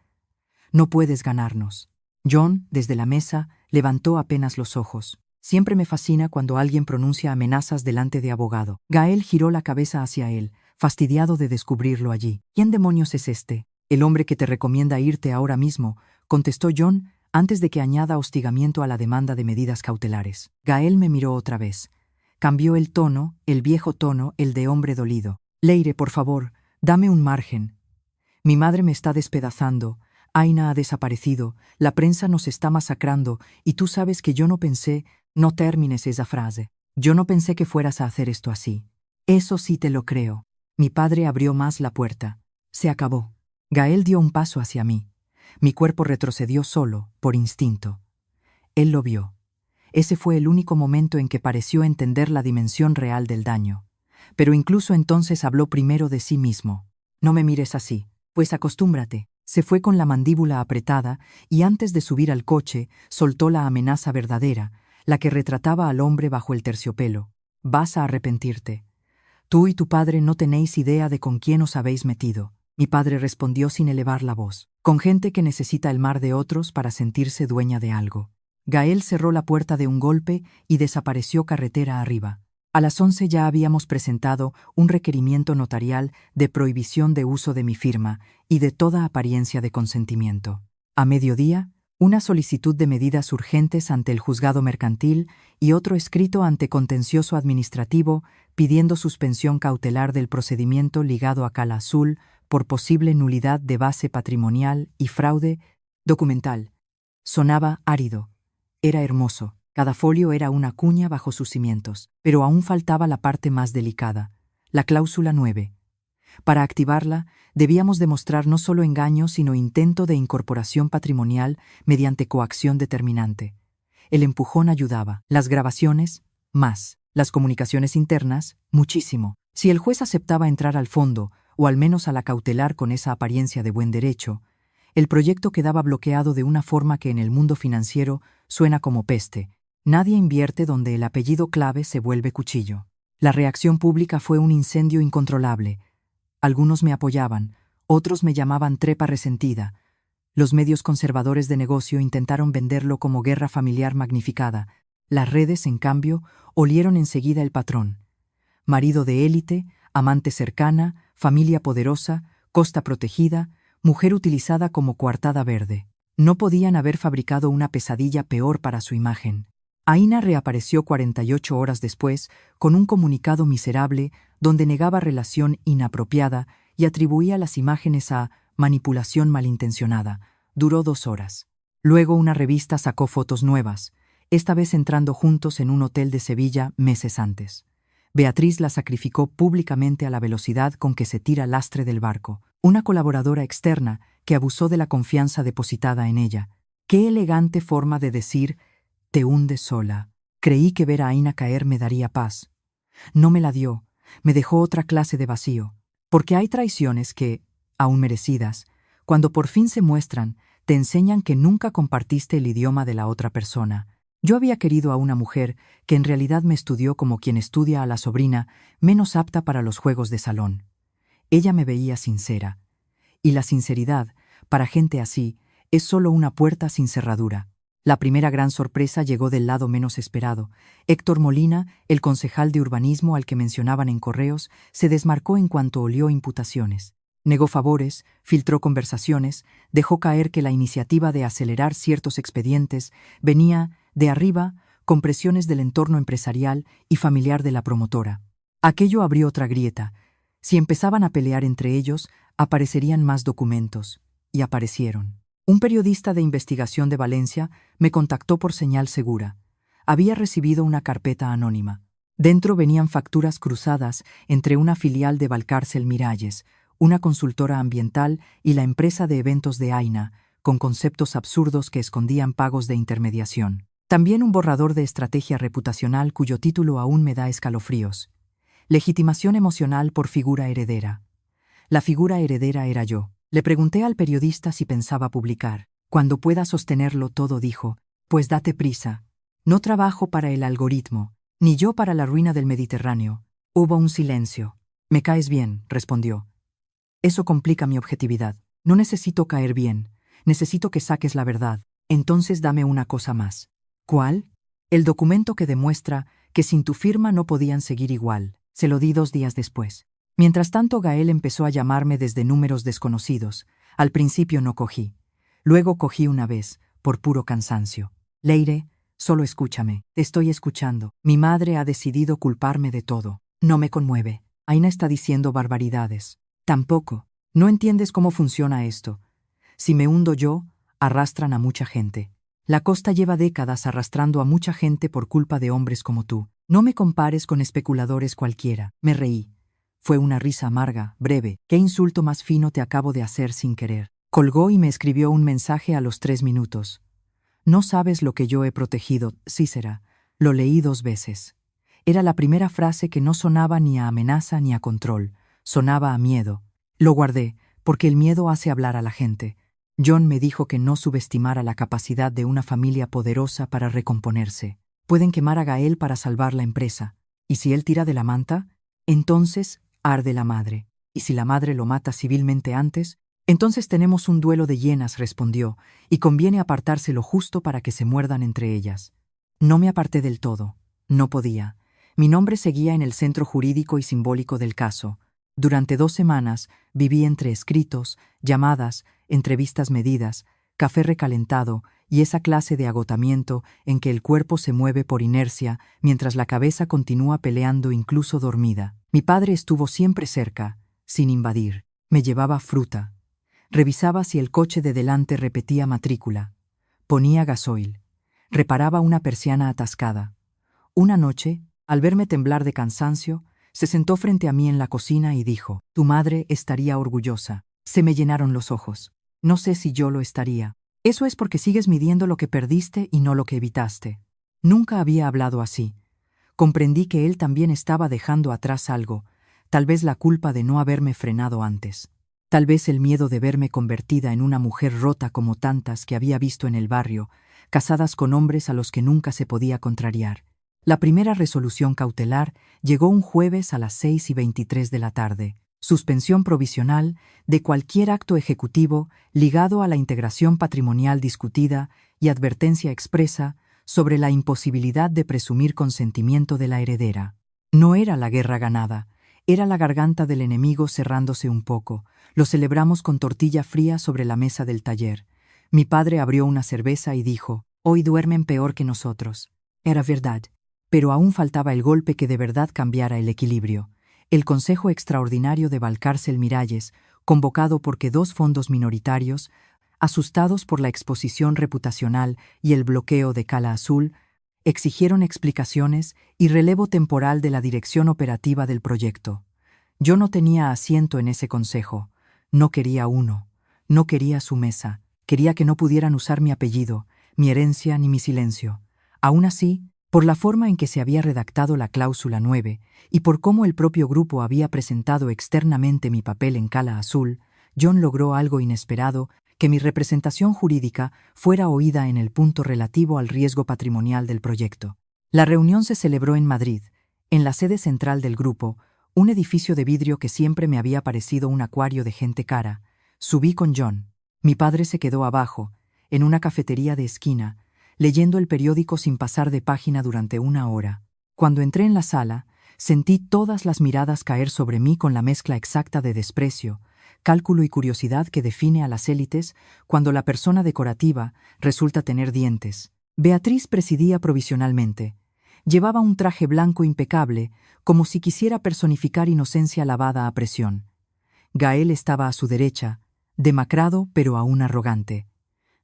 No puedes ganarnos. John, desde la mesa, levantó apenas los ojos. Siempre me fascina cuando alguien pronuncia amenazas delante de abogado. Gael giró la cabeza hacia él, fastidiado de descubrirlo allí. ¿Quién demonios es este? El hombre que te recomienda irte ahora mismo, contestó John, antes de que añada hostigamiento a la demanda de medidas cautelares. Gael me miró otra vez. Cambió el tono, el viejo tono, el de hombre dolido. Leire, por favor, dame un margen. Mi madre me está despedazando. Aina ha desaparecido, la prensa nos está masacrando, y tú sabes que yo no pensé... No termines esa frase. Yo no pensé que fueras a hacer esto así. Eso sí te lo creo. Mi padre abrió más la puerta. Se acabó. Gael dio un paso hacia mí. Mi cuerpo retrocedió solo, por instinto. Él lo vio. Ese fue el único momento en que pareció entender la dimensión real del daño. Pero incluso entonces habló primero de sí mismo. No me mires así, pues acostúmbrate. Se fue con la mandíbula apretada y antes de subir al coche soltó la amenaza verdadera, la que retrataba al hombre bajo el terciopelo. Vas a arrepentirte. Tú y tu padre no tenéis idea de con quién os habéis metido. Mi padre respondió sin elevar la voz. Con gente que necesita el mar de otros para sentirse dueña de algo. Gael cerró la puerta de un golpe y desapareció carretera arriba. A las 11 ya habíamos presentado un requerimiento notarial de prohibición de uso de mi firma y de toda apariencia de consentimiento. A mediodía, una solicitud de medidas urgentes ante el juzgado mercantil y otro escrito ante contencioso administrativo pidiendo suspensión cautelar del procedimiento ligado a Cala Azul por posible nulidad de base patrimonial y fraude documental. Sonaba árido. Era hermoso. Cada folio era una cuña bajo sus cimientos, pero aún faltaba la parte más delicada, la cláusula 9. Para activarla, debíamos demostrar no solo engaño, sino intento de incorporación patrimonial mediante coacción determinante. El empujón ayudaba. Las grabaciones, más. Las comunicaciones internas, muchísimo. Si el juez aceptaba entrar al fondo, o al menos a la cautelar con esa apariencia de buen derecho, el proyecto quedaba bloqueado de una forma que en el mundo financiero suena como peste. Nadie invierte donde el apellido clave se vuelve cuchillo. La reacción pública fue un incendio incontrolable. Algunos me apoyaban, otros me llamaban trepa resentida. Los medios conservadores de negocio intentaron venderlo como guerra familiar magnificada. Las redes, en cambio, olieron enseguida el patrón. Marido de élite, amante cercana, familia poderosa, costa protegida, mujer utilizada como coartada verde. No podían haber fabricado una pesadilla peor para su imagen. Aina reapareció 48 horas después con un comunicado miserable donde negaba relación inapropiada y atribuía las imágenes a manipulación malintencionada, Duró 2 horas. Luego una revista sacó fotos nuevas, esta vez entrando juntos en un hotel de Sevilla meses antes. Beatriz la sacrificó públicamente a la velocidad con que se tira lastre del barco, una colaboradora externa que abusó de la confianza depositada en ella. Qué elegante forma de decir, te hundes sola. Creí que ver a Aina caer me daría paz. No me la dio, me dejó otra clase de vacío, porque hay traiciones que, aun merecidas, cuando por fin se muestran, te enseñan que nunca compartiste el idioma de la otra persona. Yo había querido a una mujer que en realidad me estudió como quien estudia a la sobrina menos apta para los juegos de salón. Ella me veía sincera. Y la sinceridad, para gente así, es solo una puerta sin cerradura. La primera gran sorpresa llegó del lado menos esperado. Héctor Molina, el concejal de urbanismo al que mencionaban en correos, se desmarcó en cuanto olió imputaciones. Negó favores, filtró conversaciones, dejó caer que la iniciativa de acelerar ciertos expedientes venía de arriba, con presiones del entorno empresarial y familiar de la promotora. Aquello abrió otra grieta. Si empezaban a pelear entre ellos, aparecerían más documentos. Y aparecieron. Un periodista de investigación de Valencia me contactó por señal segura. Había recibido una carpeta anónima. Dentro venían facturas cruzadas entre una filial de Valcárcel Miralles, una consultora ambiental y la empresa de eventos de Aina, con conceptos absurdos que escondían pagos de intermediación. También un borrador de estrategia reputacional cuyo título aún me da escalofríos. Legitimación emocional por figura heredera. La figura heredera era yo. Le pregunté al periodista si pensaba publicar. Cuando pueda sostenerlo todo dijo, pues date prisa. No trabajo para el algoritmo, ni yo para la ruina del Mediterráneo. Hubo un silencio. Me caes bien, respondió. Eso complica mi objetividad. No necesito caer bien, necesito que saques la verdad. Entonces dame una cosa más. ¿Cuál? El documento que demuestra que sin tu firma no podían seguir igual. Se lo di 2 días después. Mientras tanto, Gael empezó a llamarme desde números desconocidos. Al principio no cogí. Luego cogí una vez, por puro cansancio. Leire, solo escúchame. Te estoy escuchando. Mi madre ha decidido culparme de todo. No me conmueve. Aina está diciendo barbaridades. Tampoco. No entiendes cómo funciona esto. Si me hundo yo, arrastran a mucha gente. La costa lleva décadas arrastrando a mucha gente por culpa de hombres como tú. No me compares con especuladores cualquiera. Me reí. Fue una risa amarga, breve. ¿Qué insulto más fino te acabo de hacer sin querer? Colgó y me escribió un mensaje a los 3 minutos. No sabes lo que yo he protegido, Cícera. Lo leí 2 veces. Era la primera frase que no sonaba ni a amenaza ni a control. Sonaba a miedo. Lo guardé, porque el miedo hace hablar a la gente. John me dijo que no subestimara la capacidad de una familia poderosa para recomponerse. Pueden quemar a Gael para salvar la empresa. ¿Y si él tira de la manta? Entonces arde la madre. ¿Y si la madre lo mata civilmente antes? Entonces tenemos un duelo de hienas, respondió, y conviene apartarse lo justo para que se muerdan entre ellas. No me aparté del todo. No podía. Mi nombre seguía en el centro jurídico y simbólico del caso. Durante 2 semanas viví entre escritos, llamadas, entrevistas medidas, café recalentado y esa clase de agotamiento en que el cuerpo se mueve por inercia mientras la cabeza continúa peleando incluso dormida. Mi padre estuvo siempre cerca, sin invadir. Me llevaba fruta. Revisaba si el coche de delante repetía matrícula. Ponía gasoil. Reparaba una persiana atascada. Una noche, al verme temblar de cansancio, se sentó frente a mí en la cocina y dijo, «Tu madre estaría orgullosa». Se me llenaron los ojos. No sé si yo lo estaría. Eso es porque sigues midiendo lo que perdiste y no lo que evitaste. Nunca había hablado así. Comprendí que él también estaba dejando atrás algo, tal vez la culpa de no haberme frenado antes. Tal vez el miedo de verme convertida en una mujer rota como tantas que había visto en el barrio, casadas con hombres a los que nunca se podía contrariar. La primera resolución cautelar llegó un jueves a las 6:23 de la tarde. Suspensión provisional de cualquier acto ejecutivo ligado a la integración patrimonial discutida y advertencia expresa sobre la imposibilidad de presumir consentimiento de la heredera. No era la guerra ganada, era la garganta del enemigo cerrándose un poco. Lo celebramos con tortilla fría sobre la mesa del taller. Mi padre abrió una cerveza y dijo, «Hoy duermen peor que nosotros». Era verdad. Pero aún faltaba el golpe que de verdad cambiara el equilibrio. El Consejo Extraordinario de Valcárcel Miralles, convocado porque 2 fondos minoritarios, Asustados por la exposición reputacional y el bloqueo de Cala Azul, exigieron explicaciones y relevo temporal de la dirección operativa del proyecto. Yo no tenía asiento en ese consejo, no quería uno, no quería su mesa, quería que no pudieran usar mi apellido, mi herencia ni mi silencio. Aún así, por la forma en que se había redactado la cláusula 9 y por cómo el propio grupo había presentado externamente mi papel en Cala Azul, John logró algo inesperado: que mi representación jurídica fuera oída en el punto relativo al riesgo patrimonial del proyecto. La reunión se celebró en Madrid, en la sede central del grupo, un edificio de vidrio que siempre me había parecido un acuario de gente cara. Subí con John. Mi padre se quedó abajo, en una cafetería de esquina, leyendo el periódico sin pasar de página durante 1 hora. Cuando entré en la sala, sentí todas las miradas caer sobre mí con la mezcla exacta de desprecio, cálculo y curiosidad que define a las élites cuando la persona decorativa resulta tener dientes. Beatriz presidía provisionalmente. Llevaba un traje blanco impecable, como si quisiera personificar inocencia lavada a presión. Gael estaba a su derecha, demacrado pero aún arrogante.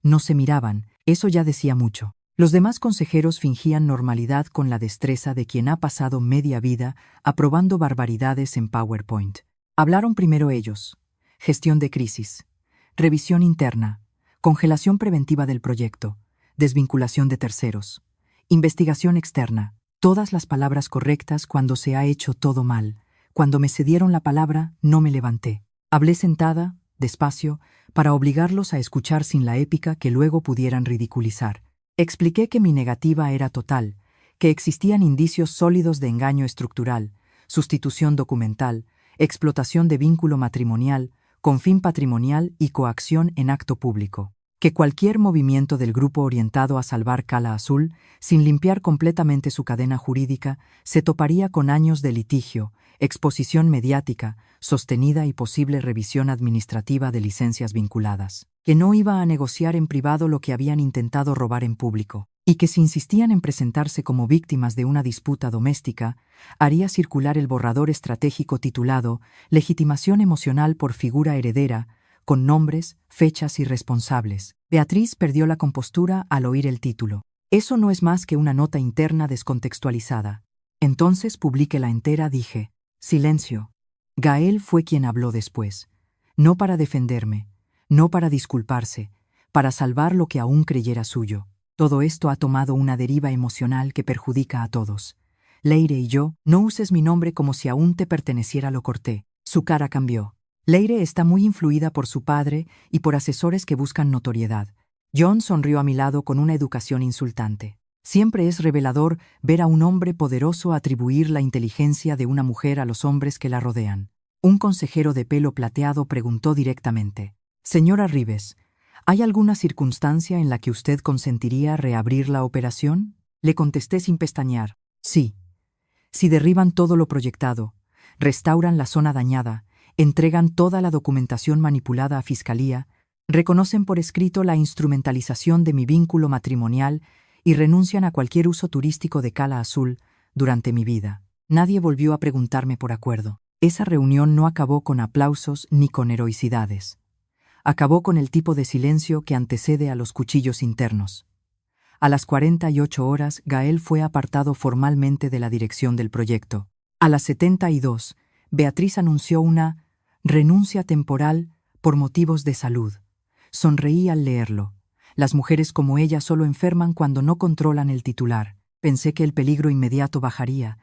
No se miraban, eso ya decía mucho. Los demás consejeros fingían normalidad con la destreza de quien ha pasado media vida aprobando barbaridades en PowerPoint. Hablaron primero ellos. Gestión de crisis, revisión interna, congelación preventiva del proyecto, desvinculación de terceros, investigación externa, todas las palabras correctas cuando se ha hecho todo mal. Cuando me cedieron la palabra, no me levanté. Hablé sentada, despacio, para obligarlos a escuchar sin la épica que luego pudieran ridiculizar. Expliqué que mi negativa era total, que existían indicios sólidos de engaño estructural, sustitución documental, explotación de vínculo matrimonial, con fin patrimonial y coacción en acto público, que cualquier movimiento del grupo orientado a salvar Cala Azul, sin limpiar completamente su cadena jurídica, se toparía con años de litigio, exposición mediática, sostenida y posible revisión administrativa de licencias vinculadas, que no iba a negociar en privado lo que habían intentado robar en público, y que si insistían en presentarse como víctimas de una disputa doméstica, haría circular el borrador estratégico titulado Legitimación emocional por figura heredera, con nombres, fechas y responsables. Beatriz perdió la compostura al oír el título. Eso no es más que una nota interna descontextualizada. Entonces publiquéla entera, dije. Silencio. Gael fue quien habló después. No para defenderme, no para disculparse, para salvar lo que aún creyera suyo. Todo esto ha tomado una deriva emocional que perjudica a todos. Leire y yo, no uses mi nombre como si aún te perteneciera, lo corté. Su cara cambió. Leire está muy influida por su padre y por asesores que buscan notoriedad. John sonrió a mi lado con una educación insultante. Siempre es revelador ver a un hombre poderoso atribuir la inteligencia de una mujer a los hombres que la rodean. Un consejero de pelo plateado preguntó directamente. Señora Ribes, ¿hay alguna circunstancia en la que usted consentiría reabrir la operación? Le contesté sin pestañear. Sí. Si derriban todo lo proyectado, restauran la zona dañada, entregan toda la documentación manipulada a Fiscalía, reconocen por escrito la instrumentalización de mi vínculo matrimonial y renuncian a cualquier uso turístico de Cala Azul durante mi vida. Nadie volvió a preguntarme por acuerdo. Esa reunión no acabó con aplausos ni con heroicidades. Acabó con el tipo de silencio que antecede a los cuchillos internos. A las 48 horas, Gael fue apartado formalmente de la dirección del proyecto. A las 72, Beatriz anunció una renuncia temporal por motivos de salud. Sonreí al leerlo. Las mujeres como ella solo enferman cuando no controlan el titular. Pensé que el peligro inmediato bajaría.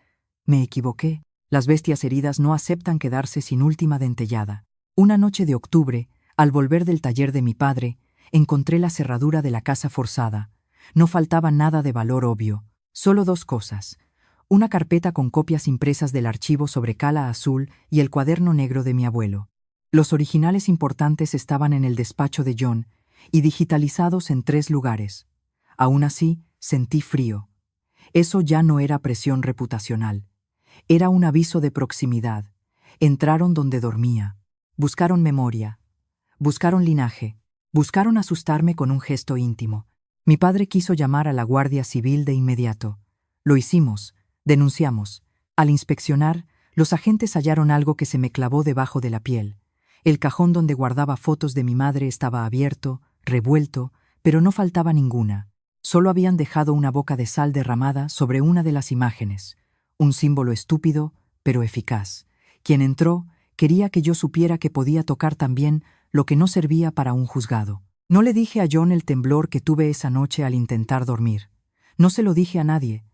Me equivoqué. Las bestias heridas no aceptan quedarse sin última dentellada. Una noche de octubre, al volver del taller de mi padre, encontré la cerradura de la casa forzada. No faltaba nada de valor obvio, solo 2 cosas: una carpeta con copias impresas del archivo sobre Cala Azul y el cuaderno negro de mi abuelo. Los originales importantes estaban en el despacho de John y digitalizados en 3 lugares. Aún así, sentí frío. Eso ya no era presión reputacional. Era un aviso de proximidad. Entraron donde dormía. Buscaron memoria. Buscaron linaje. Buscaron asustarme con un gesto íntimo. Mi padre quiso llamar a la Guardia Civil de inmediato. Lo hicimos. Denunciamos. Al inspeccionar, los agentes hallaron algo que se me clavó debajo de la piel. El cajón donde guardaba fotos de mi madre estaba abierto, revuelto, pero no faltaba ninguna. Solo habían dejado una boca de sal derramada sobre una de las imágenes, un símbolo estúpido, pero eficaz. Quien entró quería que yo supiera que podía tocar también lo que no servía para un juzgado. No le dije a John el temblor que tuve esa noche al intentar dormir. No se lo dije a nadie.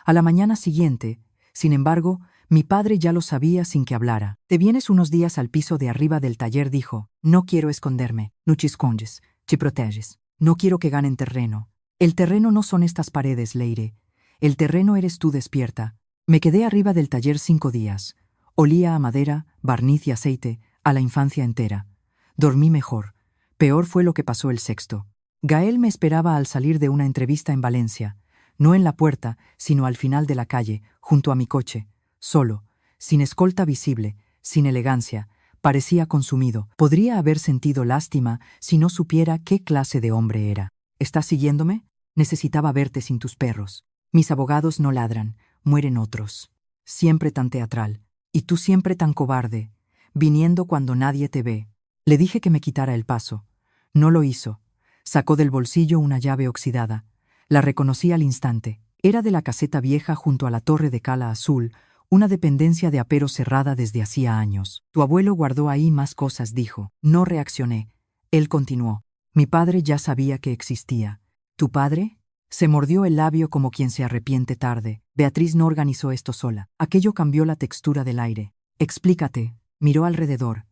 A la mañana siguiente, sin embargo, mi padre ya lo sabía sin que hablara. «Te vienes unos días al piso de arriba del taller», dijo. «No quiero esconderme. No te escondes. Te proteges. No quiero que ganen terreno. El terreno no son estas paredes, Leire. El terreno eres tú despierta». Me quedé arriba del taller 5 días. Olía a madera, barniz y aceite, a la infancia entera. Dormí mejor. Peor fue lo que pasó el sexto. Gael me esperaba al salir de una entrevista en Valencia. No en la puerta, sino al final de la calle, junto a mi coche. Solo, sin escolta visible, sin elegancia. Parecía consumido. Podría haber sentido lástima si no supiera qué clase de hombre era. «¿Estás siguiéndome? Necesitaba verte sin tus perros. Mis abogados no ladran, mueren otros. Siempre tan teatral. Y tú siempre tan cobarde, viniendo cuando nadie te ve». Le dije que me quitara el paso. No lo hizo. Sacó del bolsillo una llave oxidada. La reconocí al instante. Era de la caseta vieja junto a la torre de Cala Azul, una dependencia de apero cerrada desde hacía años. «Tu abuelo guardó ahí más cosas», dijo. No reaccioné. Él continuó. «Mi padre ya sabía que existía». «¿Tu padre?» Se mordió el labio como quien se arrepiente tarde. Beatriz no organizó esto sola. Aquello cambió la textura del aire. «Explícate». Miró alrededor.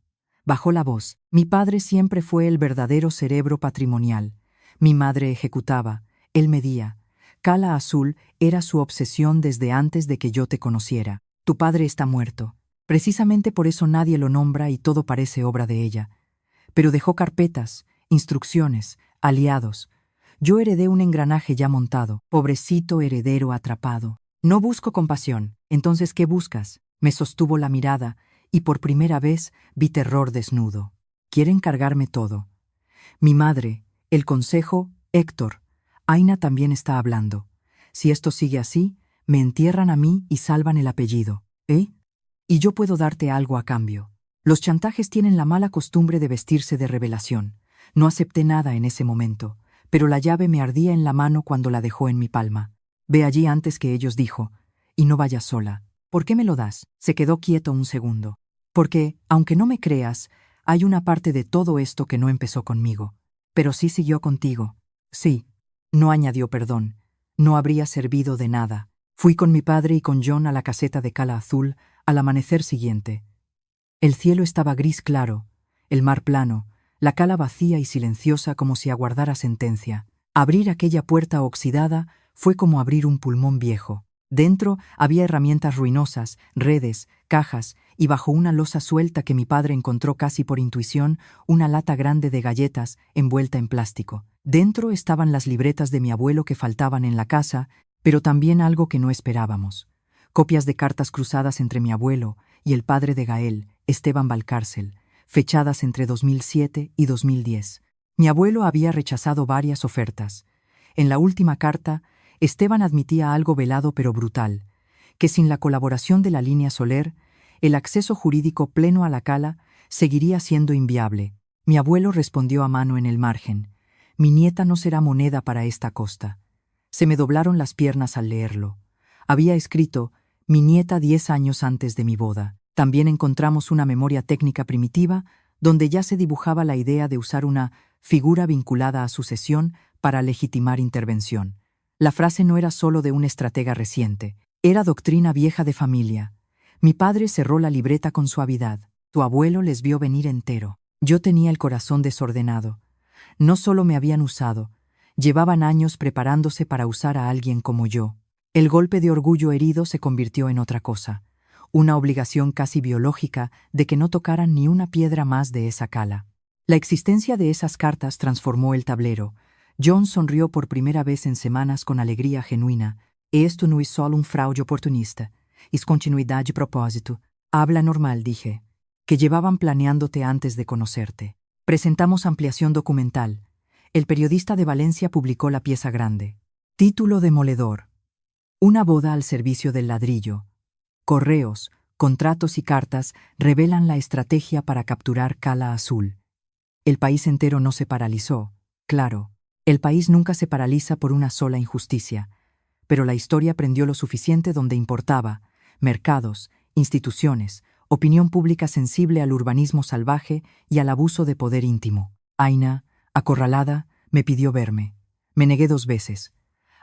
Bajó la voz. «Mi padre siempre fue el verdadero cerebro patrimonial. Mi madre ejecutaba. Él medía. Cala Azul era su obsesión desde antes de que yo te conociera. Tu padre está muerto. Precisamente por eso nadie lo nombra y todo parece obra de ella. Pero dejó carpetas, instrucciones, aliados. Yo heredé un engranaje ya montado. Pobrecito heredero atrapado. No busco compasión. Entonces, ¿qué buscas?» Me sostuvo la mirada y por primera vez vi terror desnudo. «Quieren cargarme todo. Mi madre, el consejo, Héctor. Aina también está hablando. Si esto sigue así, me entierran a mí y salvan el apellido. ¿Eh? Y yo puedo darte algo a cambio». Los chantajes tienen la mala costumbre de vestirse de revelación. No acepté nada en ese momento, pero la llave me ardía en la mano cuando la dejó en mi palma. «Ve allí antes que ellos», dijo, «y no vayas sola». «¿Por qué me lo das?» Se quedó quieto un segundo. «Porque, aunque no me creas, hay una parte de todo esto que no empezó conmigo. Pero sí siguió contigo». «Sí». No añadió perdón. No habría servido de nada. Fui con mi padre y con John a la caseta de Cala Azul al amanecer siguiente. El cielo estaba gris claro, el mar plano, la cala vacía y silenciosa como si aguardara sentencia. Abrir aquella puerta oxidada fue como abrir un pulmón viejo. Dentro había herramientas ruinosas, redes, cajas, y bajo una losa suelta que mi padre encontró casi por intuición, una lata grande de galletas envuelta en plástico. Dentro estaban las libretas de mi abuelo que faltaban en la casa, pero también algo que no esperábamos. Copias de cartas cruzadas entre mi abuelo y el padre de Gael, Esteban Valcárcel, fechadas entre 2007 y 2010. Mi abuelo había rechazado varias ofertas. En la última carta, Esteban admitía algo velado pero brutal, que sin la colaboración de la línea Soler, el acceso jurídico pleno a la cala seguiría siendo inviable. Mi abuelo respondió a mano en el margen: «Mi nieta no será moneda para esta costa». Se me doblaron las piernas al leerlo. Había escrito: «Mi nieta 10 años antes de mi boda». También encontramos una memoria técnica primitiva donde ya se dibujaba la idea de usar una figura vinculada a sucesión para legitimar intervención. La frase no era solo de un estratega reciente, era doctrina vieja de familia. Mi padre cerró la libreta con suavidad. «Tu abuelo les vio venir entero». Yo tenía el corazón desordenado. No solo me habían usado, llevaban años preparándose para usar a alguien como yo. El golpe de orgullo herido se convirtió en otra cosa, una obligación casi biológica de que no tocaran ni una piedra más de esa cala. La existencia de esas cartas transformó el tablero. John sonrió por primera vez en semanas con alegría genuina. «Esto no es solo un fraude oportunista, es continuidad de propósito». «Habla normal», dije, «que llevaban planeándote antes de conocerte». Presentamos ampliación documental. El periodista de Valencia publicó la pieza grande. Título demoledor: «Una boda al servicio del ladrillo». Correos, contratos y cartas revelan la estrategia para capturar Cala Azul. El país entero no se paralizó, Claro, el país nunca se paraliza por una sola injusticia, pero la historia aprendió lo suficiente donde importaba: mercados, instituciones, opinión pública sensible al urbanismo salvaje y al abuso de poder íntimo. Aina, acorralada, me pidió verme. Me negué 2 veces.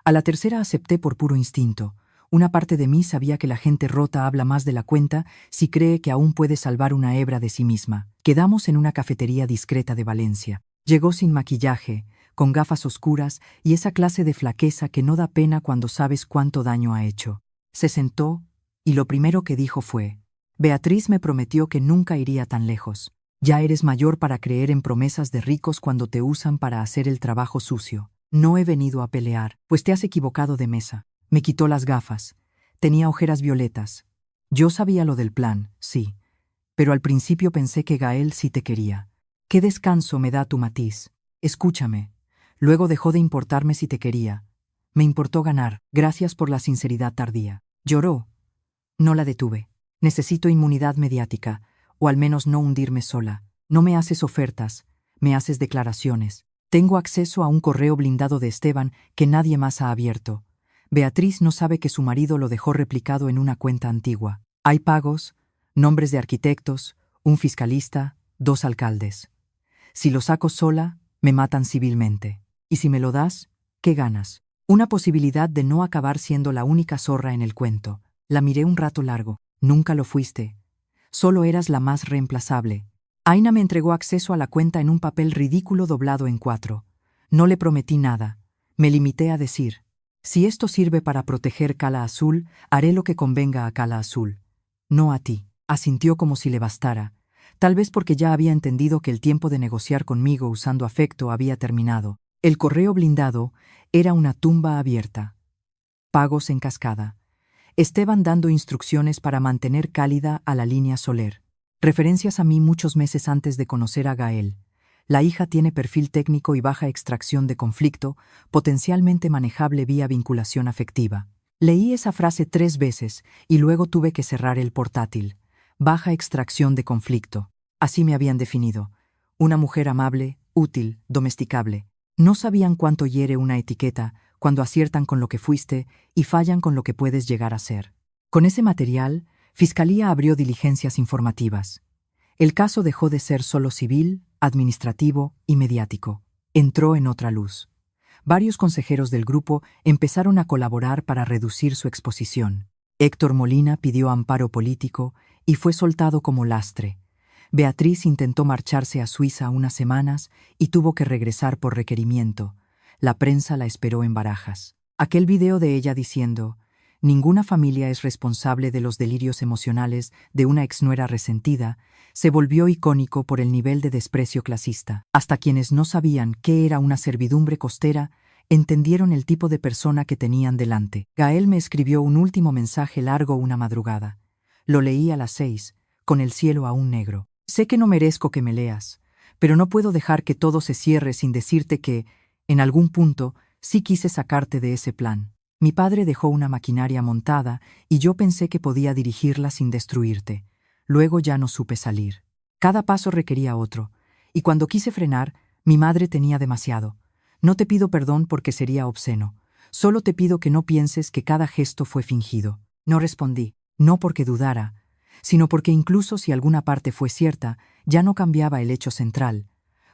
A la tercera acepté por puro instinto. Una parte de mí sabía que la gente rota habla más de la cuenta si cree que aún puede salvar una hebra de sí misma. Quedamos en una cafetería discreta de Valencia. Llegó sin maquillaje, con gafas oscuras y esa clase de flaqueza que no da pena cuando sabes cuánto daño ha hecho. Se sentó y lo primero que dijo fue: Beatriz me prometió que nunca iría tan lejos. Ya eres mayor para creer en promesas de ricos cuando te usan para hacer el trabajo sucio. No he venido a pelear, pues te has equivocado de mesa. Me quitó las gafas. Tenía ojeras violetas. Yo sabía lo del plan, sí, pero al principio pensé que Gael sí te quería. ¿Qué descanso me da tu matiz? Escúchame. Luego dejó de importarme si te quería. Me importó ganar. Gracias por la sinceridad tardía. Lloró. No la detuve. Necesito inmunidad mediática, o al menos no hundirme sola. No me haces ofertas, me haces declaraciones. Tengo acceso a un correo blindado de Esteban que nadie más ha abierto. Beatriz no sabe que su marido lo dejó replicado en una cuenta antigua. Hay pagos, nombres de arquitectos, un fiscalista, 2 alcaldes. Si lo saco sola, me matan civilmente. Y si me lo das, ¿qué ganas? Una posibilidad de no acabar siendo la única zorra en el cuento. La miré un rato largo. Nunca lo fuiste. Solo eras la más reemplazable. Aina me entregó acceso a la cuenta en un papel ridículo doblado en 4. No le prometí nada. Me limité a decir: si esto sirve para proteger Cala Azul, haré lo que convenga a Cala Azul. No a ti. Asintió como si le bastara. Tal vez porque ya había entendido que el tiempo de negociar conmigo usando afecto había terminado. El correo blindado era una tumba abierta. Pagos en cascada. Esteban dando instrucciones para mantener cálida a la línea Soler. Referencias a mí muchos meses antes de conocer a Gael. La hija tiene perfil técnico y baja extracción de conflicto, potencialmente manejable vía vinculación afectiva. Leí esa frase 3 veces y luego tuve que cerrar el portátil. Baja extracción de conflicto. Así me habían definido. Una mujer amable, útil, domesticable. No sabían cuánto hiere una etiqueta cuando aciertan con lo que fuiste y fallan con lo que puedes llegar a ser. Con ese material, Fiscalía abrió diligencias informativas. El caso dejó de ser solo civil, administrativo y mediático. Entró en otra luz. Varios consejeros del grupo empezaron a colaborar para reducir su exposición. Héctor Molina pidió amparo político y fue soltado como lastre. Beatriz intentó marcharse a Suiza unas semanas y tuvo que regresar por requerimiento. La prensa la esperó en Barajas. Aquel video de ella diciendo: ninguna familia es responsable de los delirios emocionales de una exnuera resentida, se volvió icónico por el nivel de desprecio clasista. Hasta quienes no sabían qué era una servidumbre costera entendieron el tipo de persona que tenían delante. Gael me escribió un último mensaje largo una madrugada. Lo leí a las 6, con el cielo aún negro. Sé que no merezco que me leas, pero no puedo dejar que todo se cierre sin decirte que, en algún punto, sí quise sacarte de ese plan. Mi padre dejó una maquinaria montada y yo pensé que podía dirigirla sin destruirte. Luego ya no supe salir. Cada paso requería otro, y cuando quise frenar, mi madre tenía demasiado. No te pido perdón porque sería obsceno. Solo te pido que no pienses que cada gesto fue fingido. No respondí, no porque dudara, sino porque incluso si alguna parte fue cierta, ya no cambiaba el hecho central.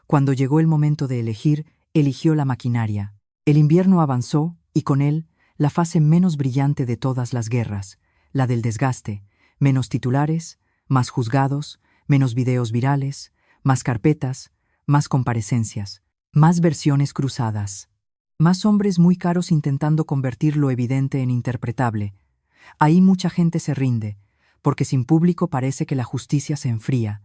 Cuando llegó el momento de elegir, eligió la maquinaria. El invierno avanzó, y con él, la fase menos brillante de todas las guerras, la del desgaste, menos titulares, más juzgados, menos videos virales, más carpetas, más comparecencias, más versiones cruzadas, más hombres muy caros intentando convertir lo evidente en interpretable. Ahí mucha gente se rinde, porque sin público parece que la justicia se enfría.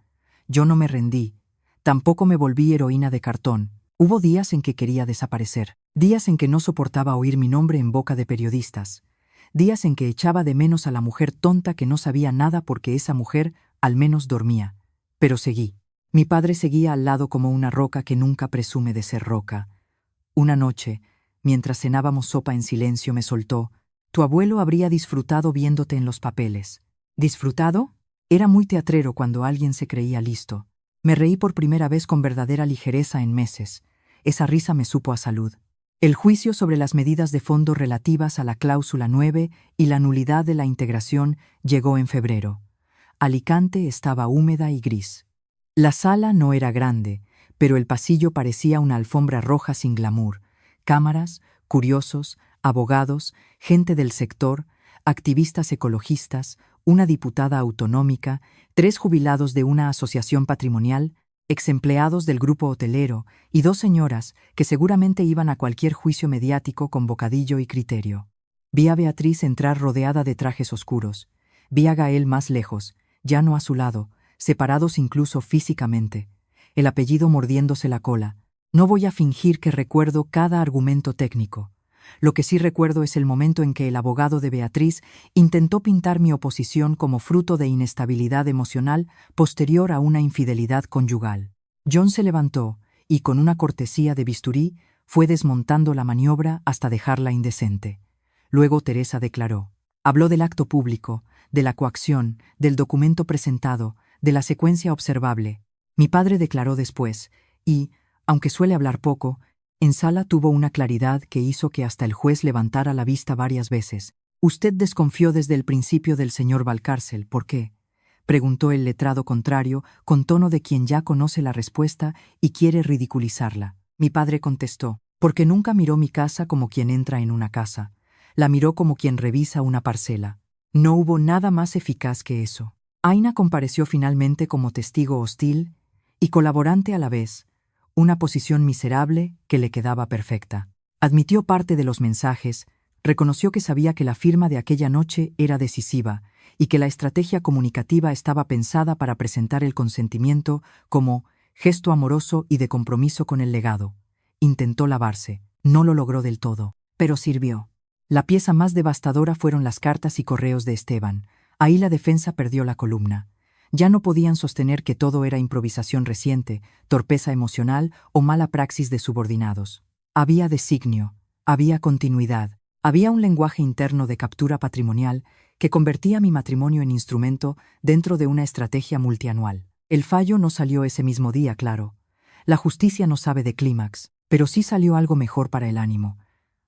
Yo no me rendí, tampoco me volví heroína de cartón. Hubo días en que quería desaparecer, días en que no soportaba oír mi nombre en boca de periodistas, días en que echaba de menos a la mujer tonta que no sabía nada porque esa mujer al menos dormía. Pero seguí. Mi padre seguía al lado como una roca que nunca presume de ser roca. Una noche, mientras cenábamos sopa en silencio, me soltó: tu abuelo habría disfrutado viéndote en los papeles. ¿Disfrutado? Era muy teatrero cuando alguien se creía listo. Me reí por primera vez con verdadera ligereza en meses. Esa risa me supo a salud. El juicio sobre las medidas de fondo relativas a la cláusula 9 y la nulidad de la integración llegó en febrero. Alicante estaba húmeda y gris. La sala no era grande, pero el pasillo parecía una alfombra roja sin glamour. Cámaras, curiosos, abogados, gente del sector, activistas ecologistas, una diputada autonómica, 3 jubilados de una asociación patrimonial, exempleados del grupo hotelero y 2 señoras que seguramente iban a cualquier juicio mediático con bocadillo y criterio. Vi a Beatriz entrar rodeada de trajes oscuros. Vi a Gael más lejos, ya no a su lado, separados incluso físicamente. El apellido mordiéndose la cola. No voy a fingir que recuerdo cada argumento técnico. Lo que sí recuerdo es el momento en que el abogado de Beatriz intentó pintar mi oposición como fruto de inestabilidad emocional posterior a una infidelidad conyugal. John se levantó y, con una cortesía de bisturí, fue desmontando la maniobra hasta dejarla indecente. Luego Teresa declaró. Habló del acto público, de la coacción, del documento presentado, de la secuencia observable. Mi padre declaró después, y, aunque suele hablar poco, en sala tuvo una claridad que hizo que hasta el juez levantara la vista varias veces. «Usted desconfió desde el principio del señor Valcárcel, ¿por qué?», preguntó el letrado contrario, con tono de quien ya conoce la respuesta y quiere ridiculizarla. Mi padre contestó, «Porque nunca miró mi casa como quien entra en una casa. La miró como quien revisa una parcela. No hubo nada más eficaz que eso». Aina compareció finalmente como testigo hostil y colaborante a la vez, una posición miserable que le quedaba perfecta. Admitió parte de los mensajes, reconoció que sabía que la firma de aquella noche era decisiva y que la estrategia comunicativa estaba pensada para presentar el consentimiento como gesto amoroso y de compromiso con el legado. Intentó lavarse, no lo logró del todo, pero sirvió. La pieza más devastadora fueron las cartas y correos de Esteban. Ahí la defensa perdió la columna. Ya no podían sostener que todo era improvisación reciente, torpeza emocional o mala praxis de subordinados. Había designio, había continuidad, había un lenguaje interno de captura patrimonial que convertía mi matrimonio en instrumento dentro de una estrategia multianual. El fallo no salió ese mismo día, claro. La justicia no sabe de clímax, pero sí salió algo mejor para el ánimo.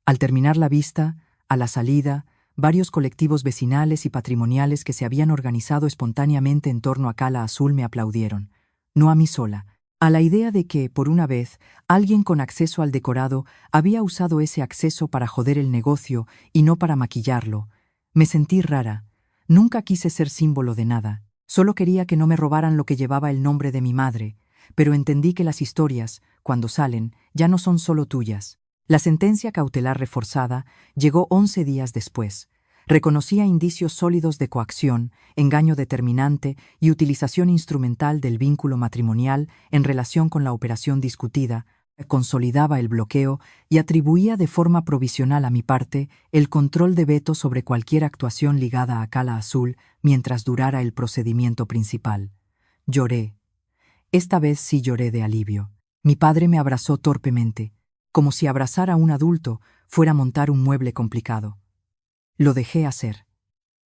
Al terminar la vista, a la salida, varios colectivos vecinales y patrimoniales que se habían organizado espontáneamente en torno a Cala Azul me aplaudieron. No a mí sola. A la idea de que, por una vez, alguien con acceso al decorado había usado ese acceso para joder el negocio y no para maquillarlo. Me sentí rara. Nunca quise ser símbolo de nada. Solo quería que no me robaran lo que llevaba el nombre de mi madre. Pero entendí que las historias, cuando salen, ya no son solo tuyas. La sentencia cautelar reforzada llegó 11 días después. Reconocía indicios sólidos de coacción, engaño determinante y utilización instrumental del vínculo matrimonial en relación con la operación discutida, consolidaba el bloqueo y atribuía de forma provisional a mi parte el control de veto sobre cualquier actuación ligada a Cala Azul mientras durara el procedimiento principal. Lloré. Esta vez sí lloré de alivio. Mi padre me abrazó torpemente, como si abrazar a un adulto fuera montar un mueble complicado. Lo dejé hacer.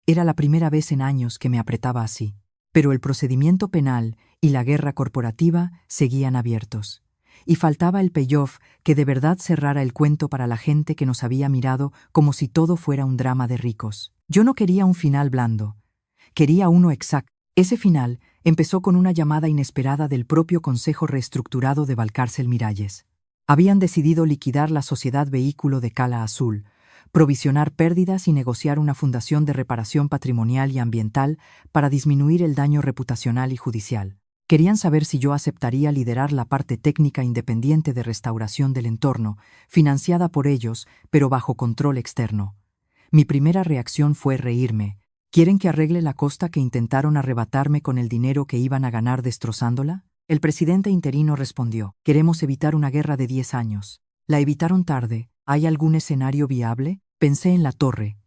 Era la primera vez en años que me apretaba así. Pero el procedimiento penal y la guerra corporativa seguían abiertos. Y faltaba el payoff que de verdad cerrara el cuento para la gente que nos había mirado como si todo fuera un drama de ricos. Yo no quería un final blando. Quería uno exacto. Ese final empezó con una llamada inesperada del propio Consejo Reestructurado de Valcárcel Miralles. Habían decidido liquidar la sociedad vehículo de Cala Azul, provisionar pérdidas y negociar una fundación de reparación patrimonial y ambiental para disminuir el daño reputacional y judicial. Querían saber si yo aceptaría liderar la parte técnica independiente de restauración del entorno, financiada por ellos, pero bajo control externo. Mi primera reacción fue reírme. ¿Quieren que arregle la costa que intentaron arrebatarme con el dinero que iban a ganar destrozándola? El presidente interino respondió, queremos evitar una guerra de 10 años. La evitaron tarde. ¿Hay algún escenario viable? Pensé en la torre,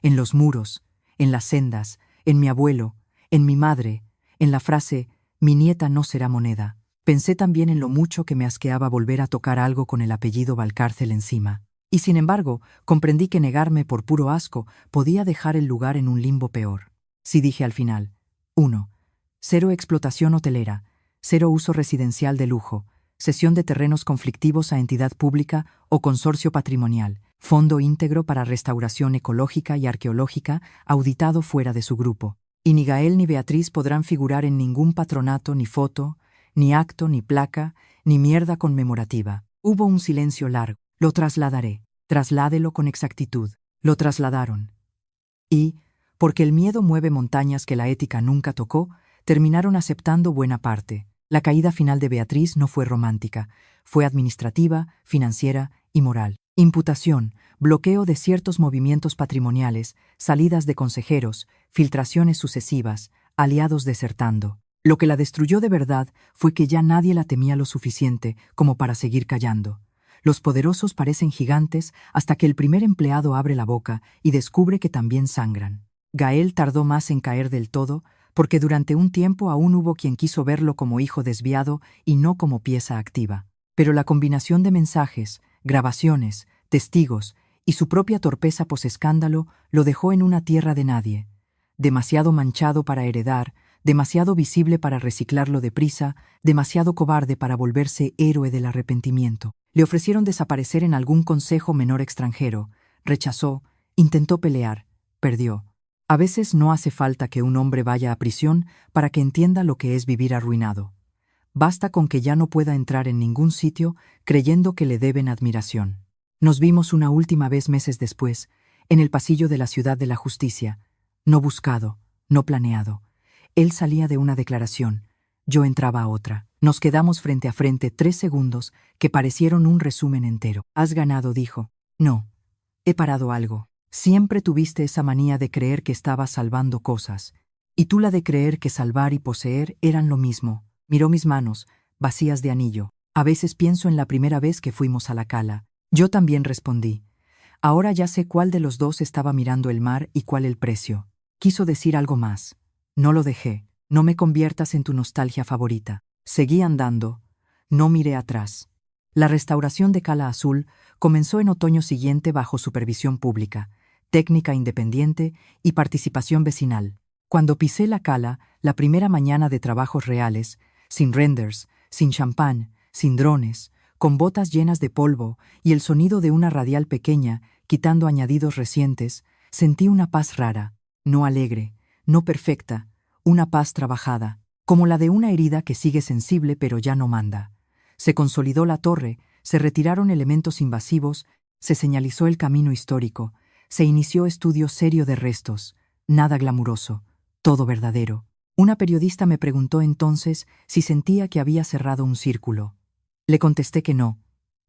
en los muros, en las sendas, en mi abuelo, en mi madre, en la frase, mi nieta no será moneda. Pensé también en lo mucho que me asqueaba volver a tocar algo con el apellido Valcárcel encima. Y sin embargo, comprendí que negarme por puro asco podía dejar el lugar en un limbo peor. Sí dije al final, 1. Cero explotación hotelera, cero uso residencial de lujo, cesión de terrenos conflictivos a entidad pública o consorcio patrimonial, fondo íntegro para restauración ecológica y arqueológica auditado fuera de su grupo. Y ni Gael ni Beatriz podrán figurar en ningún patronato, ni foto, ni acto, ni placa, ni mierda conmemorativa. Hubo un silencio largo. Lo trasladaré. Trasládelo con exactitud. Lo trasladaron. Y, porque el miedo mueve montañas que la ética nunca tocó, terminaron aceptando buena parte. La caída final de Beatriz no fue romántica, fue administrativa, financiera y moral. Imputación, bloqueo de ciertos movimientos patrimoniales, salidas de consejeros, filtraciones sucesivas, aliados desertando. Lo que la destruyó de verdad fue que ya nadie la temía lo suficiente como para seguir callando. Los poderosos parecen gigantes hasta que el primer empleado abre la boca y descubre que también sangran. Gael tardó más en caer del todo, porque durante un tiempo aún hubo quien quiso verlo como hijo desviado y no como pieza activa. Pero la combinación de mensajes, grabaciones, testigos y su propia torpeza posescándalo lo dejó en una tierra de nadie. Demasiado manchado para heredar, demasiado visible para reciclarlo deprisa, demasiado cobarde para volverse héroe del arrepentimiento. Le ofrecieron desaparecer en algún consejo menor extranjero. Rechazó, intentó pelear, perdió. A veces no hace falta que un hombre vaya a prisión para que entienda lo que es vivir arruinado. Basta con que ya no pueda entrar en ningún sitio creyendo que le deben admiración. Nos vimos una última vez meses después, en el pasillo de la Ciudad de la Justicia. No buscado, no planeado. Él salía de una declaración, yo entraba a otra. Nos quedamos frente a frente 3 segundos que parecieron un resumen entero. Has ganado, dijo. No. He parado algo. Siempre tuviste esa manía de creer que estabas salvando cosas, y tú la de creer que salvar y poseer eran lo mismo. Miró mis manos, vacías de anillo. A veces pienso en la primera vez que fuimos a la cala. Yo también respondí. Ahora ya sé cuál de los dos estaba mirando el mar y cuál el precio. Quiso decir algo más. No lo dejé. No me conviertas en tu nostalgia favorita. Seguí andando. No miré atrás. La restauración de Cala Azul comenzó en otoño siguiente bajo supervisión pública, técnica independiente y participación vecinal. Cuando pisé la cala, la primera mañana de trabajos reales, sin renders, sin champán, sin drones, con botas llenas de polvo y el sonido de una radial pequeña, quitando añadidos recientes, sentí una paz rara, no alegre, no perfecta, una paz trabajada, como la de una herida que sigue sensible pero ya no manda. Se consolidó la torre, se retiraron elementos invasivos, se señalizó el camino histórico, se inició estudio serio de restos, nada glamuroso, todo verdadero. Una periodista me preguntó entonces si sentía que había cerrado un círculo. Le contesté que no,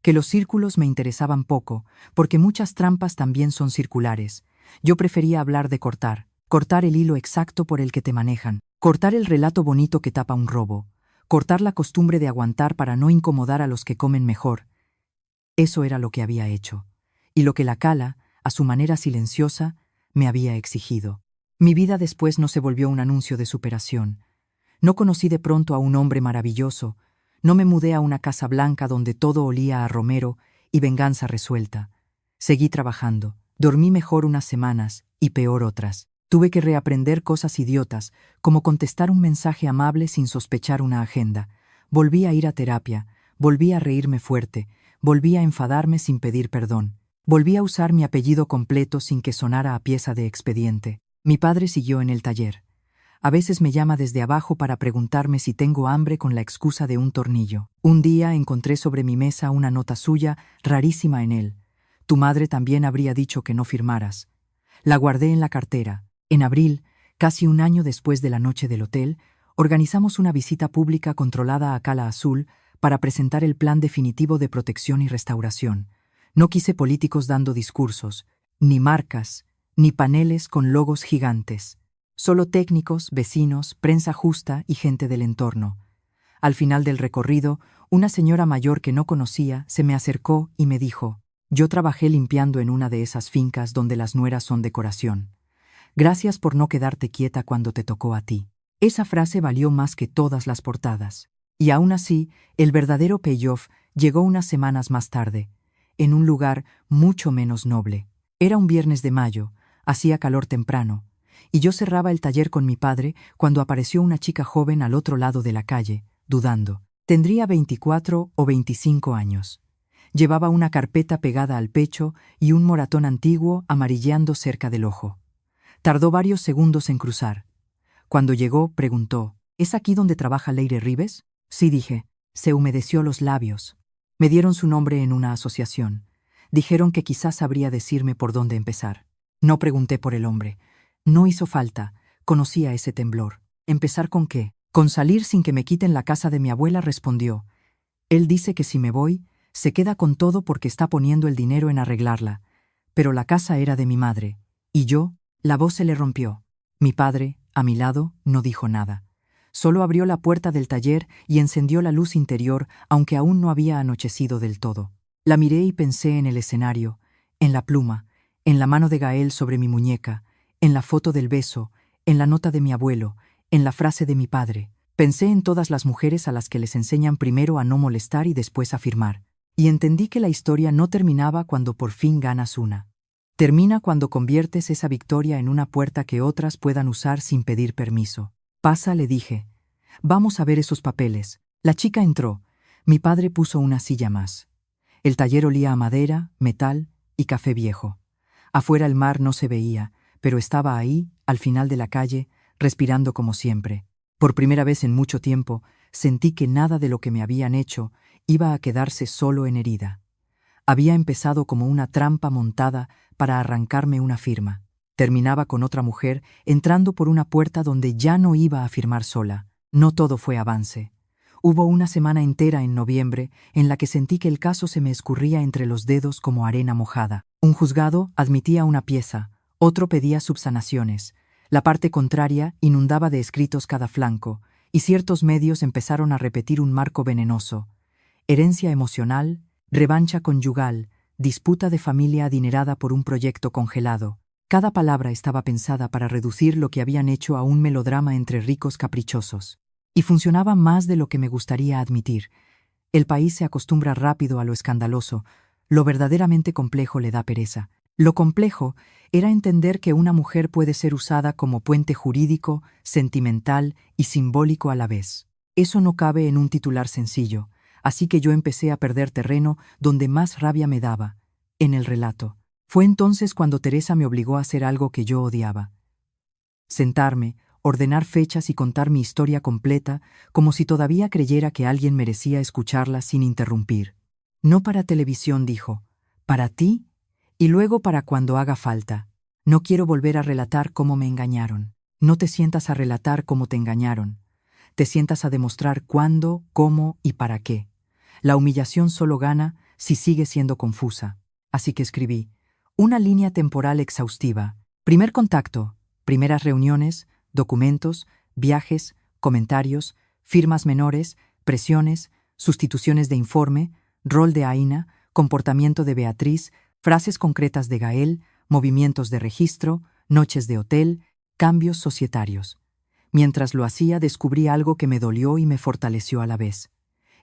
que los círculos me interesaban poco, porque muchas trampas también son circulares. Yo prefería hablar de cortar el hilo exacto por el que te manejan, cortar el relato bonito que tapa un robo, cortar la costumbre de aguantar para no incomodar a los que comen mejor. Eso era lo que había hecho, y lo que la cala, a su manera silenciosa, me había exigido. Mi vida después no se volvió un anuncio de superación. No conocí de pronto a un hombre maravilloso, no me mudé a una casa blanca donde todo olía a romero y venganza resuelta. Seguí trabajando, dormí mejor unas semanas y peor otras. Tuve que reaprender cosas idiotas, como contestar un mensaje amable sin sospechar una agenda. Volví a ir a terapia, volví a reírme fuerte, volví a enfadarme sin pedir perdón. Volví a usar mi apellido completo sin que sonara a pieza de expediente. Mi padre siguió en el taller. A veces me llama desde abajo para preguntarme si tengo hambre con la excusa de un tornillo. Un día encontré sobre mi mesa una nota suya, rarísima en él. Tu madre también habría dicho que no firmaras. La guardé en la cartera. En abril, casi un año después de la noche del hotel, organizamos una visita pública controlada a Cala Azul para presentar el plan definitivo de protección y restauración. No quise políticos dando discursos, ni marcas, ni paneles con logos gigantes. Solo técnicos, vecinos, prensa justa y gente del entorno. Al final del recorrido, una señora mayor que no conocía se me acercó y me dijo: yo trabajé limpiando en una de esas fincas donde las nueras son decoración. Gracias por no quedarte quieta cuando te tocó a ti. Esa frase valió más que todas las portadas. Y aún así, el verdadero payoff llegó unas semanas más tarde, en un lugar mucho menos noble. Era un viernes de mayo, hacía calor temprano, y yo cerraba el taller con mi padre cuando apareció una chica joven al otro lado de la calle, dudando. Tendría 24 o 25 años. Llevaba una carpeta pegada al pecho y un moratón antiguo amarilleando cerca del ojo. Tardó varios segundos en cruzar. Cuando llegó, preguntó, ¿es aquí donde trabaja Leire Ribes? Sí, dije. Se humedeció los labios. Me dieron su nombre en una asociación. Dijeron que quizás sabría decirme por dónde empezar. No pregunté por el hombre. No hizo falta. Conocía ese temblor. ¿Empezar con qué? Con salir sin que me quiten la casa de mi abuela, respondió. Él dice que si me voy, se queda con todo porque está poniendo el dinero en arreglarla. Pero la casa era de mi madre. Y yo, la voz se le rompió. Mi padre, a mi lado, no dijo nada. Solo abrió la puerta del taller y encendió la luz interior, aunque aún no había anochecido del todo. La miré y pensé en el escenario, en la pluma, en la mano de Gael sobre mi muñeca, en la foto del beso, en la nota de mi abuelo, en la frase de mi padre. Pensé en todas las mujeres a las que les enseñan primero a no molestar y después a firmar. Y entendí que la historia no terminaba cuando por fin ganas una. Termina cuando conviertes esa victoria en una puerta que otras puedan usar sin pedir permiso. Pasa, le dije. Vamos a ver esos papeles. La chica entró. Mi padre puso una silla más. El taller olía a madera, metal y café viejo. Afuera el mar no se veía, pero estaba ahí, al final de la calle, respirando como siempre. Por primera vez en mucho tiempo, sentí que nada de lo que me habían hecho iba a quedarse solo en herida. Había empezado como una trampa montada para arrancarme una firma. Terminaba con otra mujer entrando por una puerta donde ya no iba a firmar sola. No todo fue avance. Hubo una semana entera en noviembre en la que sentí que el caso se me escurría entre los dedos como arena mojada. Un juzgado admitía una pieza, otro pedía subsanaciones. La parte contraria inundaba de escritos cada flanco, y ciertos medios empezaron a repetir un marco venenoso. Herencia emocional, revancha conyugal, disputa de familia adinerada por un proyecto congelado. Cada palabra estaba pensada para reducir lo que habían hecho a un melodrama entre ricos caprichosos. Y funcionaba más de lo que me gustaría admitir. El país se acostumbra rápido a lo escandaloso. Lo verdaderamente complejo le da pereza. Lo complejo era entender que una mujer puede ser usada como puente jurídico, sentimental y simbólico a la vez. Eso no cabe en un titular sencillo, así que yo empecé a perder terreno donde más rabia me daba, en el relato. Fue entonces cuando Teresa me obligó a hacer algo que yo odiaba. Sentarme, ordenar fechas y contar mi historia completa, como si todavía creyera que alguien merecía escucharla sin interrumpir. No para televisión, dijo, para ti y luego para cuando haga falta. No quiero volver a relatar cómo me engañaron. No te sientas a relatar cómo te engañaron. Te sientas a demostrar cuándo, cómo y para qué. La humillación solo gana si sigue siendo confusa. Así que escribí una línea temporal exhaustiva. Primer contacto, primeras reuniones, documentos, viajes, comentarios, firmas menores, presiones, sustituciones de informe, rol de Aina, comportamiento de Beatriz, frases concretas de Gael, movimientos de registro, noches de hotel, cambios societarios. Mientras lo hacía, descubrí algo que me dolió y me fortaleció a la vez.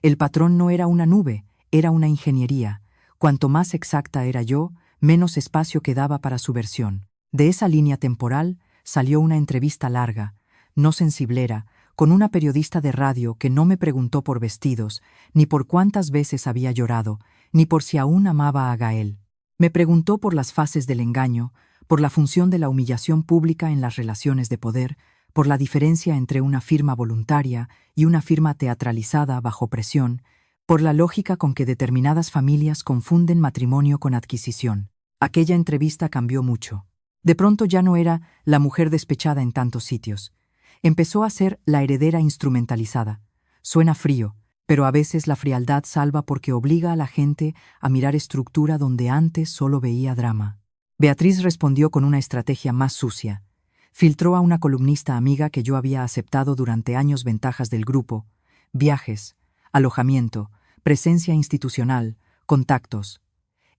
El patrón no era una nube, era una ingeniería. Cuanto más exacta era yo, menos espacio quedaba para su versión. De esa línea temporal salió una entrevista larga, no sensiblera, con una periodista de radio que no me preguntó por vestidos, ni por cuántas veces había llorado, ni por si aún amaba a Gael. Me preguntó por las fases del engaño, por la función de la humillación pública en las relaciones de poder, por la diferencia entre una firma voluntaria y una firma teatralizada bajo presión, por la lógica con que determinadas familias confunden matrimonio con adquisición. Aquella entrevista cambió mucho. De pronto ya no era la mujer despechada en tantos sitios. Empezó a ser la heredera instrumentalizada. Suena frío, pero a veces la frialdad salva porque obliga a la gente a mirar estructura donde antes solo veía drama. Beatriz respondió con una estrategia más sucia. Filtró a una columnista amiga que yo había aceptado durante años ventajas del grupo, viajes, alojamiento, presencia institucional, contactos.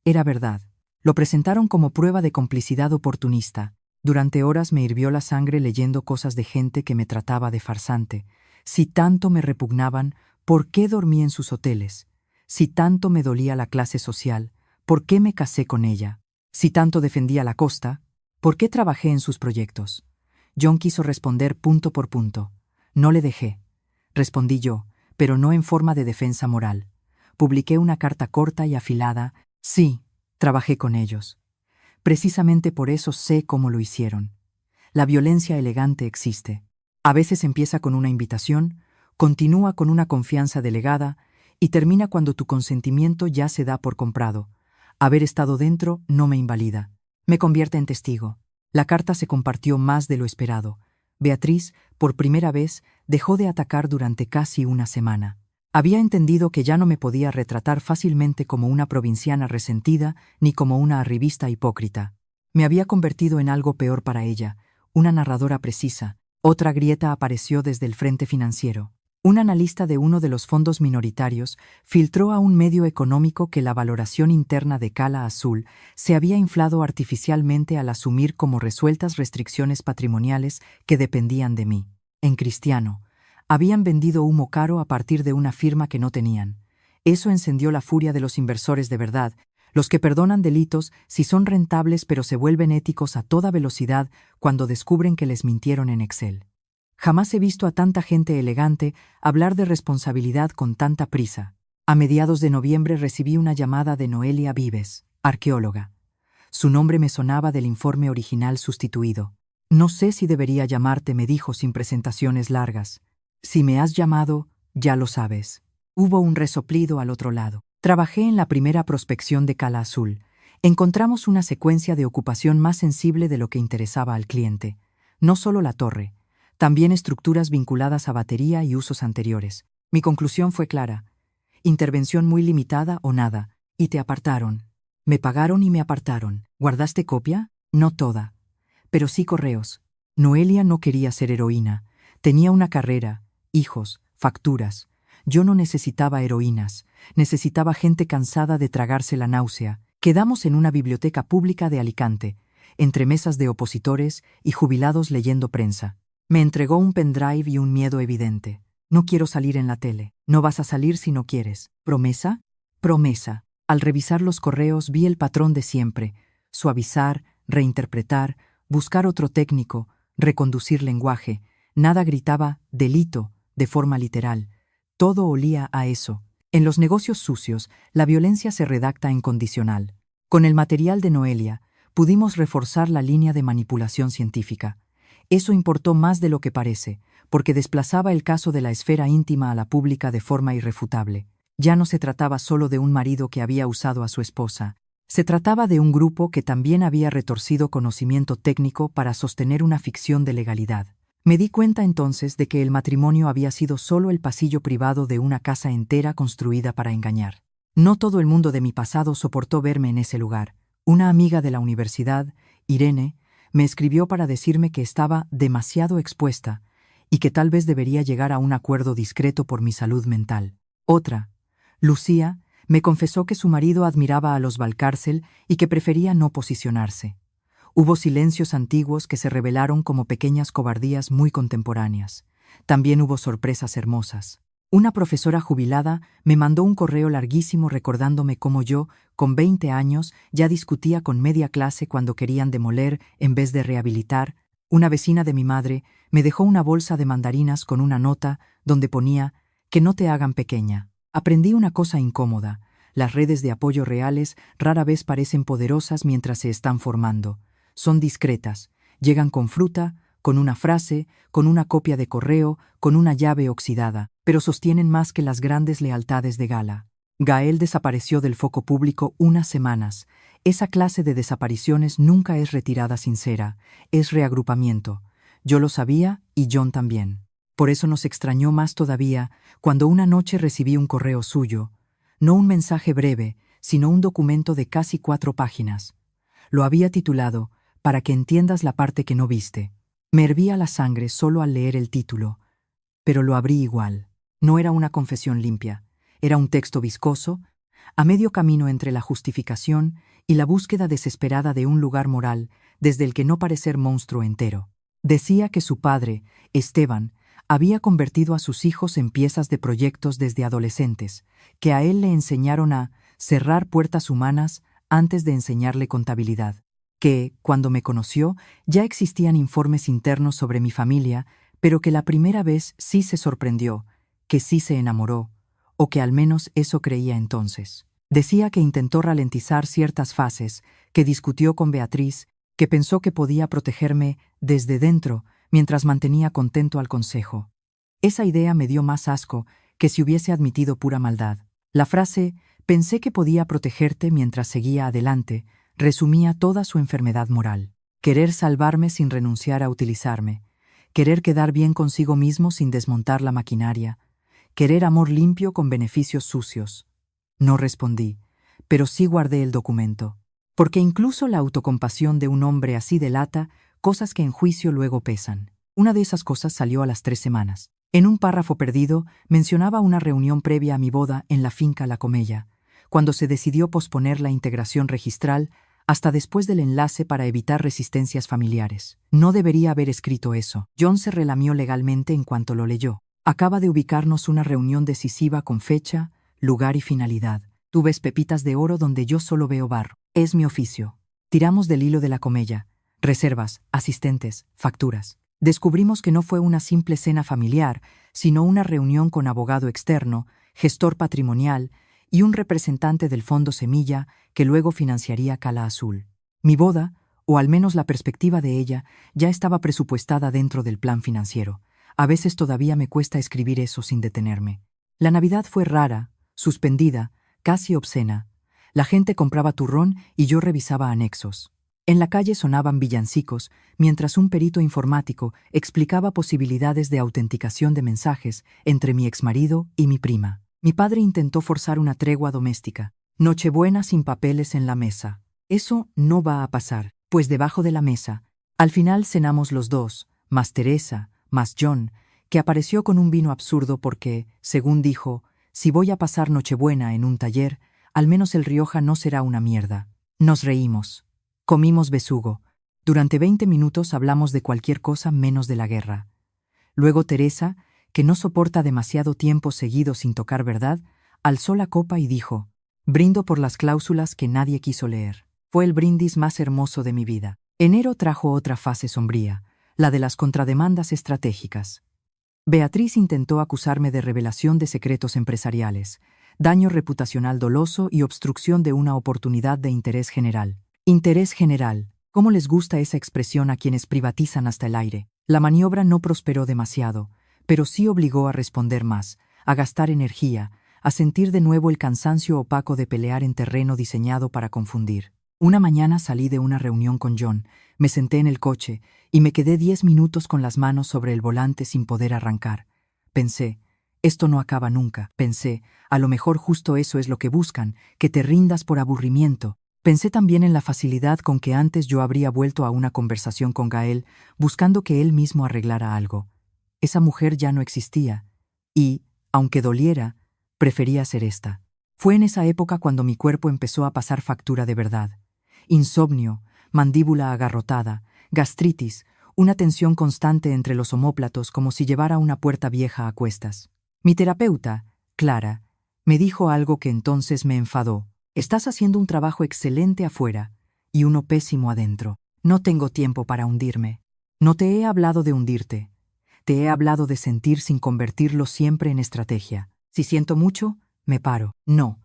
Era verdad. Lo presentaron como prueba de complicidad oportunista. Durante horas me hirvió la sangre leyendo cosas de gente que me trataba de farsante. Si tanto me repugnaban, ¿por qué dormí en sus hoteles? Si tanto me dolía la clase social, ¿por qué me casé con ella? Si tanto defendía la costa, ¿por qué trabajé en sus proyectos? John quiso responder punto por punto. No le dejé. Respondí yo, pero no en forma de defensa moral. Publiqué una carta corta y afilada. Sí, trabajé con ellos. Precisamente por eso sé cómo lo hicieron. La violencia elegante existe. A veces empieza con una invitación, continúa con una confianza delegada y termina cuando tu consentimiento ya se da por comprado. Haber estado dentro no me invalida. Me convierte en testigo. La carta se compartió más de lo esperado. Beatriz, por primera vez, dejó de atacar durante casi una semana. Había entendido que ya no me podía retratar fácilmente como una provinciana resentida ni como una arribista hipócrita. Me había convertido en algo peor para ella, una narradora precisa. Otra grieta apareció desde el frente financiero. Un analista de uno de los fondos minoritarios filtró a un medio económico que la valoración interna de Cala Azul se había inflado artificialmente al asumir como resueltas restricciones patrimoniales que dependían de mí. En Cristiano, habían vendido humo caro a partir de una firma que no tenían. Eso encendió la furia de los inversores de verdad, los que perdonan delitos si son rentables pero se vuelven éticos a toda velocidad cuando descubren que les mintieron en Excel. Jamás he visto a tanta gente elegante hablar de responsabilidad con tanta prisa. A mediados de noviembre recibí una llamada de Noelia Vives, arqueóloga. Su nombre me sonaba del informe original sustituido. No sé si debería llamarte, me dijo sin presentaciones largas. Si me has llamado, ya lo sabes. Hubo un resoplido al otro lado. Trabajé en la primera prospección de Cala Azul. Encontramos una secuencia de ocupación más sensible de lo que interesaba al cliente. No solo la torre, también estructuras vinculadas a batería y usos anteriores. Mi conclusión fue clara. Intervención muy limitada o nada, y te apartaron. Me pagaron y me apartaron. ¿Guardaste copia? No toda. Pero sí correos. Noelia no quería ser heroína. Tenía una carrera, hijos, facturas. Yo no necesitaba heroínas. Necesitaba gente cansada de tragarse la náusea. Quedamos en una biblioteca pública de Alicante, entre mesas de opositores y jubilados leyendo prensa. Me entregó un pendrive y un miedo evidente. No quiero salir en la tele. No vas a salir si no quieres. ¿Promesa? Promesa. Al revisar los correos vi el patrón de siempre. Suavizar, reinterpretar, buscar otro técnico, reconducir lenguaje. Nada gritaba delito de forma literal. Todo olía a eso. En los negocios sucios, la violencia se redacta en condicional. Con el material de Noelia, pudimos reforzar la línea de manipulación científica. Eso importó más de lo que parece, porque desplazaba el caso de la esfera íntima a la pública de forma irrefutable. Ya no se trataba solo de un marido que había usado a su esposa. Se trataba de un grupo que también había retorcido conocimiento técnico para sostener una ficción de legalidad. Me di cuenta entonces de que el matrimonio había sido solo el pasillo privado de una casa entera construida para engañar. No todo el mundo de mi pasado soportó verme en ese lugar. Una amiga de la universidad, Irene, me escribió para decirme que estaba demasiado expuesta y que tal vez debería llegar a un acuerdo discreto por mi salud mental. Otra, Lucía, me confesó que su marido admiraba a los Valcárcel y que prefería no posicionarse. Hubo silencios antiguos que se revelaron como pequeñas cobardías muy contemporáneas. También hubo sorpresas hermosas. Una profesora jubilada me mandó un correo larguísimo recordándome cómo yo, con 20 años, ya discutía con media clase cuando querían demoler en vez de rehabilitar. Una vecina de mi madre me dejó una bolsa de mandarinas con una nota donde ponía «que no te hagan pequeña». Aprendí una cosa incómoda. Las redes de apoyo reales rara vez parecen poderosas mientras se están formando. Son discretas, llegan con fruta, con una frase, con una copia de correo, con una llave oxidada, pero sostienen más que las grandes lealtades de gala. Gael desapareció del foco público unas semanas. Esa clase de desapariciones nunca es retirada sincera, es reagrupamiento. Yo lo sabía y John también. Por eso nos extrañó más todavía cuando una noche recibí un correo suyo, no un mensaje breve, sino un documento de casi 4 páginas. Lo había titulado «Para que entiendas la parte que no viste». Me hervía la sangre solo al leer el título, pero lo abrí igual. No era una confesión limpia, era un texto viscoso, a medio camino entre la justificación y la búsqueda desesperada de un lugar moral desde el que no parecer monstruo entero. Decía que su padre, Esteban, había convertido a sus hijos en piezas de proyectos desde adolescentes, que a él le enseñaron a cerrar puertas humanas antes de enseñarle contabilidad, que, cuando me conoció, ya existían informes internos sobre mi familia, pero que la primera vez sí se sorprendió, que sí se enamoró, o que al menos eso creía entonces. Decía que intentó ralentizar ciertas fases, que discutió con Beatriz, que pensó que podía protegerme desde dentro mientras mantenía contento al consejo. Esa idea me dio más asco que si hubiese admitido pura maldad. La frase «pensé que podía protegerte mientras seguía adelante» resumía toda su enfermedad moral. Querer salvarme sin renunciar a utilizarme, querer quedar bien consigo mismo sin desmontar la maquinaria, querer amor limpio con beneficios sucios. No respondí, pero sí guardé el documento, porque incluso la autocompasión de un hombre así delata cosas que en juicio luego pesan. Una de esas cosas salió a las 3 semanas. En un párrafo perdido mencionaba una reunión previa a mi boda en la finca La Comella, cuando se decidió posponer la integración registral hasta después del enlace para evitar resistencias familiares. No debería haber escrito eso. John se relamió legalmente en cuanto lo leyó. Acaba de ubicarnos una reunión decisiva con fecha, lugar y finalidad. Tú ves pepitas de oro donde yo solo veo barro. Es mi oficio. Tiramos del hilo de La Comella. Reservas, asistentes, facturas. Descubrimos que no fue una simple cena familiar, sino una reunión con abogado externo, gestor patrimonial y un representante del Fondo Semilla que luego financiaría Cala Azul. Mi boda, o al menos la perspectiva de ella, ya estaba presupuestada dentro del plan financiero. A veces todavía me cuesta escribir eso sin detenerme. La Navidad fue rara, suspendida, casi obscena. La gente compraba turrón y yo revisaba anexos. En la calle sonaban villancicos, mientras un perito informático explicaba posibilidades de autenticación de mensajes entre mi exmarido y mi prima. Mi padre intentó forzar una tregua doméstica. Nochebuena sin papeles en la mesa. Eso no va a pasar, pues debajo de la mesa. Al final cenamos los dos, más Teresa, más John, que apareció con un vino absurdo porque, según dijo, si voy a pasar Nochebuena en un taller, al menos el Rioja no será una mierda. Nos reímos. Comimos besugo. Durante 20 minutos hablamos de cualquier cosa menos de la guerra. Luego Teresa, que no soporta demasiado tiempo seguido sin tocar verdad, alzó la copa y dijo: «Brindo por las cláusulas que nadie quiso leer». Fue el brindis más hermoso de mi vida. Enero trajo otra fase sombría, la de las contrademandas estratégicas. Beatriz intentó acusarme de revelación de secretos empresariales, daño reputacional doloso y obstrucción de una oportunidad de interés general. Interés general. ¿Cómo les gusta esa expresión a quienes privatizan hasta el aire? La maniobra no prosperó demasiado, pero sí obligó a responder más, a gastar energía, a sentir de nuevo el cansancio opaco de pelear en terreno diseñado para confundir. Una mañana salí de una reunión con John, me senté en el coche y me quedé 10 minutos con las manos sobre el volante sin poder arrancar. Pensé, esto no acaba nunca. Pensé, a lo mejor justo eso es lo que buscan, que te rindas por aburrimiento. Pensé también en la facilidad con que antes yo habría vuelto a una conversación con Gael, buscando que él mismo arreglara algo. Esa mujer ya no existía, y, aunque doliera, prefería ser esta. Fue en esa época cuando mi cuerpo empezó a pasar factura de verdad. Insomnio, mandíbula agarrotada, gastritis, una tensión constante entre los omóplatos como si llevara una puerta vieja a cuestas. Mi terapeuta, Clara, me dijo algo que entonces me enfadó. Estás haciendo un trabajo excelente afuera y uno pésimo adentro. No tengo tiempo para hundirme. No te he hablado de hundirte. Te he hablado de sentir sin convertirlo siempre en estrategia. Si siento mucho, me paro. No.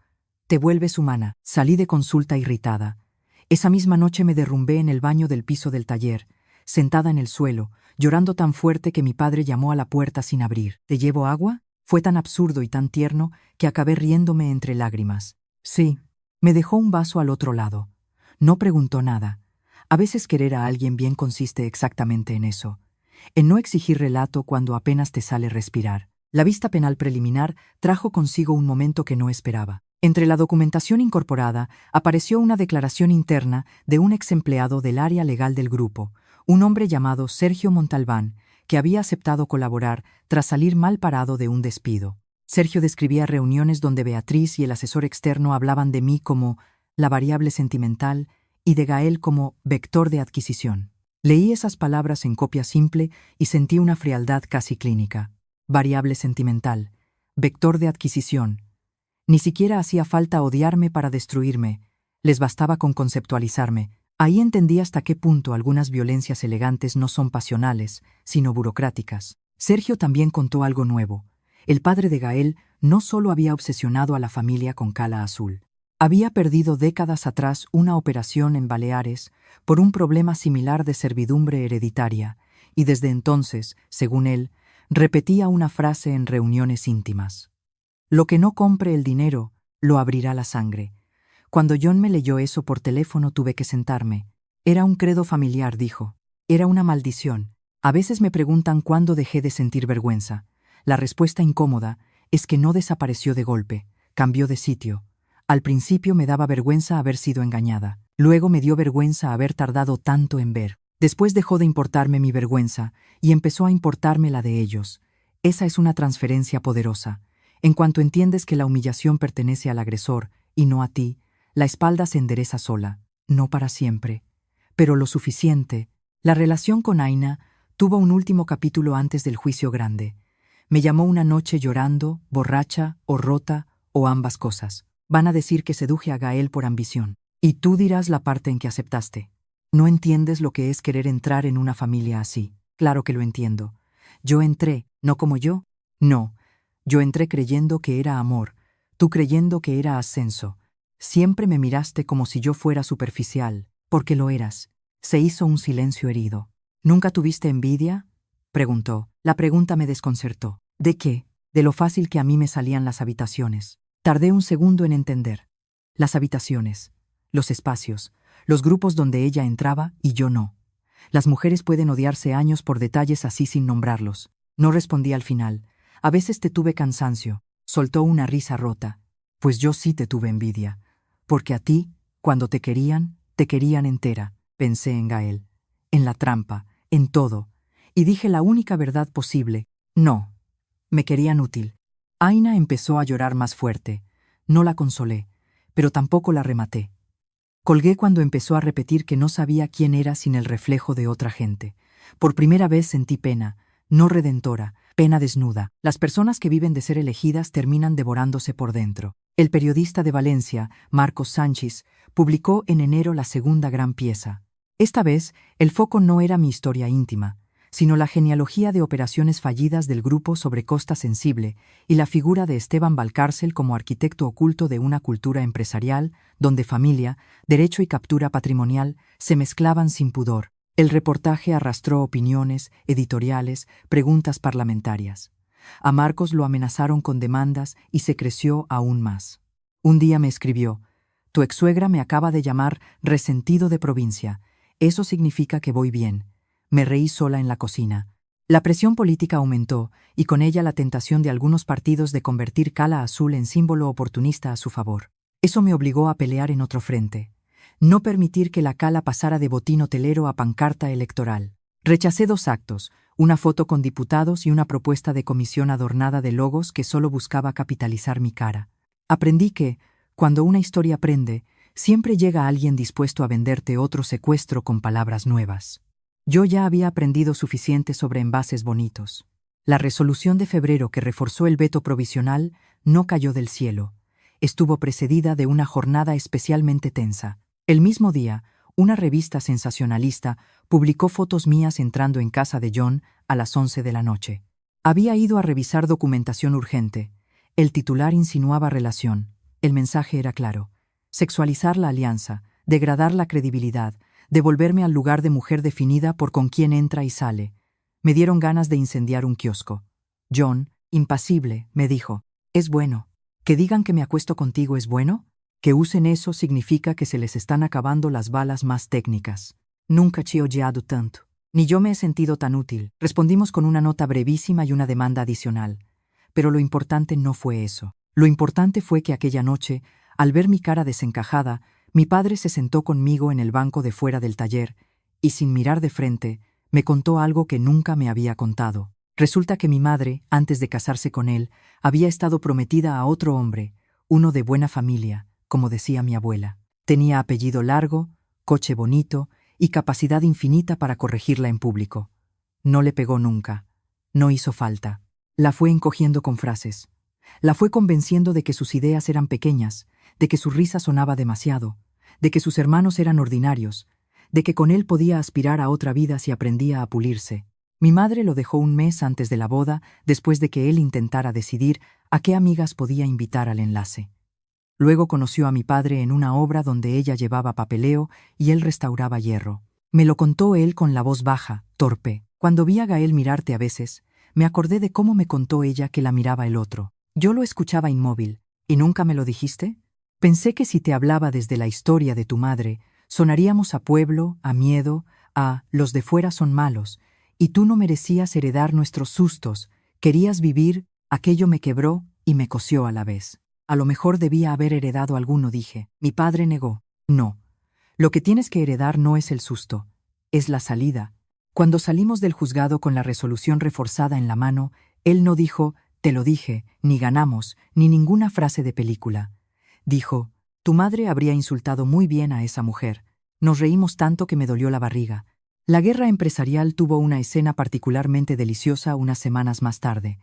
Te vuelves humana. Salí de consulta irritada. Esa misma noche me derrumbé en el baño del piso del taller, sentada en el suelo, llorando tan fuerte que mi padre llamó a la puerta sin abrir. ¿Te llevo agua? Fue tan absurdo y tan tierno que acabé riéndome entre lágrimas. Sí. Me dejó un vaso al otro lado. No preguntó nada. A veces querer a alguien bien consiste exactamente en eso, en no exigir relato cuando apenas te sale respirar. La vista penal preliminar trajo consigo un momento que no esperaba. Entre la documentación incorporada apareció una declaración interna de un ex empleado del área legal del grupo, un hombre llamado Sergio Montalbán, que había aceptado colaborar tras salir mal parado de un despido. Sergio describía reuniones donde Beatriz y el asesor externo hablaban de mí como la variable sentimental y de Gael como vector de adquisición. Leí esas palabras en copia simple y sentí una frialdad casi clínica. Variable sentimental, vector de adquisición. Ni siquiera hacía falta odiarme para destruirme, les bastaba con conceptualizarme. Ahí entendí hasta qué punto algunas violencias elegantes no son pasionales, sino burocráticas. Sergio también contó algo nuevo. El padre de Gael no solo había obsesionado a la familia con cala azul. Había perdido décadas atrás una operación en Baleares por un problema similar de servidumbre hereditaria, y desde entonces, según él, repetía una frase en reuniones íntimas. Lo que no compre el dinero, lo abrirá la sangre. Cuando John me leyó eso por teléfono tuve que sentarme. Era un credo familiar, dijo. Era una maldición. A veces me preguntan cuándo dejé de sentir vergüenza. La respuesta incómoda es que no desapareció de golpe, cambió de sitio. Al principio me daba vergüenza haber sido engañada. Luego me dio vergüenza haber tardado tanto en ver. Después dejó de importarme mi vergüenza y empezó a importarme la de ellos. Esa es una transferencia poderosa. En cuanto entiendes que la humillación pertenece al agresor y no a ti, la espalda se endereza sola, no para siempre, pero lo suficiente. La relación con Aina tuvo un último capítulo antes del juicio grande. Me llamó una noche llorando, borracha o rota, o ambas cosas. Van a decir que seduje a Gael por ambición. Y tú dirás la parte en que aceptaste. No entiendes lo que es querer entrar en una familia así. Claro que lo entiendo. Yo entré, no como yo. No, yo entré creyendo que era amor, tú creyendo que era ascenso. Siempre me miraste como si yo fuera superficial, porque lo eras. Se hizo un silencio herido. ¿Nunca tuviste envidia?, preguntó. La pregunta me desconcertó. ¿De qué? De lo fácil que a mí me salían las habitaciones. Tardé un segundo en entender. Las habitaciones, los espacios, los grupos donde ella entraba y yo no. Las mujeres pueden odiarse años por detalles así sin nombrarlos. No respondí al final. A veces te tuve cansancio. Soltó una risa rota. Pues yo sí te tuve envidia. Porque a ti, cuando te querían entera. Pensé en Gael. En la trampa, en todo. Y dije la única verdad posible. No. Me querían útil. Aina empezó a llorar más fuerte. No la consolé, pero tampoco la rematé. Colgué cuando empezó a repetir que no sabía quién era sin el reflejo de otra gente. Por primera vez sentí pena, no redentora, pena desnuda. Las personas que viven de ser elegidas terminan devorándose por dentro. El periodista de Valencia, Marcos Sánchez, publicó en enero la segunda gran pieza. Esta vez, el foco no era mi historia íntima, sino la genealogía de operaciones fallidas del grupo sobre Costa Sensible y la figura de Esteban Valcárcel como arquitecto oculto de una cultura empresarial donde familia, derecho y captura patrimonial se mezclaban sin pudor. El reportaje arrastró opiniones, editoriales, preguntas parlamentarias. A Marcos lo amenazaron con demandas y se creció aún más. Un día me escribió: «Tu exsuegra me acaba de llamar resentido de provincia. Eso significa que voy bien». Me reí sola en la cocina. La presión política aumentó, y con ella la tentación de algunos partidos de convertir Cala Azul en símbolo oportunista a su favor. Eso me obligó a pelear en otro frente. No permitir que la Cala pasara de botín hotelero a pancarta electoral. Rechacé 2 actos, una foto con diputados y una propuesta de comisión adornada de logos que solo buscaba capitalizar mi cara. Aprendí que, cuando una historia prende, siempre llega alguien dispuesto a venderte otro secuestro con palabras nuevas. Yo ya había aprendido suficiente sobre envases bonitos. La resolución de febrero que reforzó el veto provisional no cayó del cielo. Estuvo precedida de una jornada especialmente tensa. El mismo día, una revista sensacionalista publicó fotos mías entrando en casa de John a las 11 de la noche. Había ido a revisar documentación urgente. El titular insinuaba relación. El mensaje era claro: sexualizar la alianza, degradar la credibilidad, devolverme al lugar de mujer definida por con quién entra y sale. Me dieron ganas de incendiar un kiosco. John, impasible, me dijo: «Es bueno. ¿Que digan que me acuesto contigo es bueno? Que usen eso significa que se les están acabando las balas más técnicas». Nunca he odiado tanto. Ni yo me he sentido tan útil. Respondimos con una nota brevísima y una demanda adicional. Pero lo importante no fue eso. Lo importante fue que aquella noche, al ver mi cara desencajada, mi padre se sentó conmigo en el banco de fuera del taller y, sin mirar de frente, me contó algo que nunca me había contado. Resulta que mi madre, antes de casarse con él, había estado prometida a otro hombre, uno de buena familia, como decía mi abuela. Tenía apellido largo, coche bonito y capacidad infinita para corregirla en público. No le pegó nunca. No hizo falta. La fue encogiendo con frases. La fue convenciendo de que sus ideas eran pequeñas, de que su risa sonaba demasiado, de que sus hermanos eran ordinarios, de que con él podía aspirar a otra vida si aprendía a pulirse. Mi madre lo dejó un mes antes de la boda, después de que él intentara decidir a qué amigas podía invitar al enlace. Luego conoció a mi padre en una obra donde ella llevaba papeleo y él restauraba hierro. Me lo contó él con la voz baja, torpe. Cuando vi a Gael mirarte a veces, me acordé de cómo me contó ella que la miraba el otro. Yo lo escuchaba inmóvil. ¿Y nunca me lo dijiste? Pensé que si te hablaba desde la historia de tu madre, sonaríamos a pueblo, a miedo, a los de fuera son malos, y tú no merecías heredar nuestros sustos, querías vivir, aquello me quebró y me cosió a la vez. A lo mejor debía haber heredado alguno, dije. Mi padre negó. No. Lo que tienes que heredar no es el susto, es la salida. Cuando salimos del juzgado con la resolución reforzada en la mano, él no dijo, te lo dije, ni ganamos, ni ninguna frase de película. Dijo, tu madre habría insultado muy bien a esa mujer. Nos reímos tanto que me dolió la barriga. La guerra empresarial tuvo una escena particularmente deliciosa unas semanas más tarde.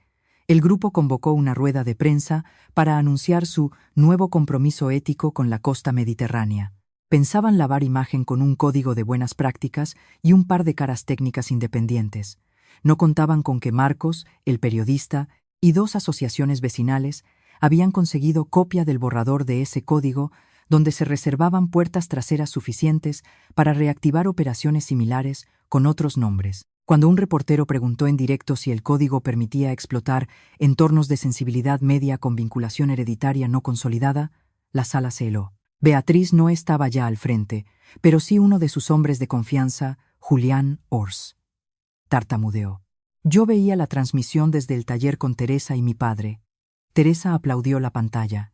El grupo convocó una rueda de prensa para anunciar su nuevo compromiso ético con la costa mediterránea. Pensaban lavar imagen con un código de buenas prácticas y un par de caras técnicas independientes. No contaban con que Marcos, el periodista, y 2 asociaciones vecinales habían conseguido copia del borrador de ese código donde se reservaban puertas traseras suficientes para reactivar operaciones similares con otros nombres. Cuando un reportero preguntó en directo si el código permitía explotar entornos de sensibilidad media con vinculación hereditaria no consolidada, la sala se heló. Beatriz no estaba ya al frente, pero sí uno de sus hombres de confianza, Julián Ors. Tartamudeó. Yo veía la transmisión desde el taller con Teresa y mi padre. Teresa aplaudió la pantalla.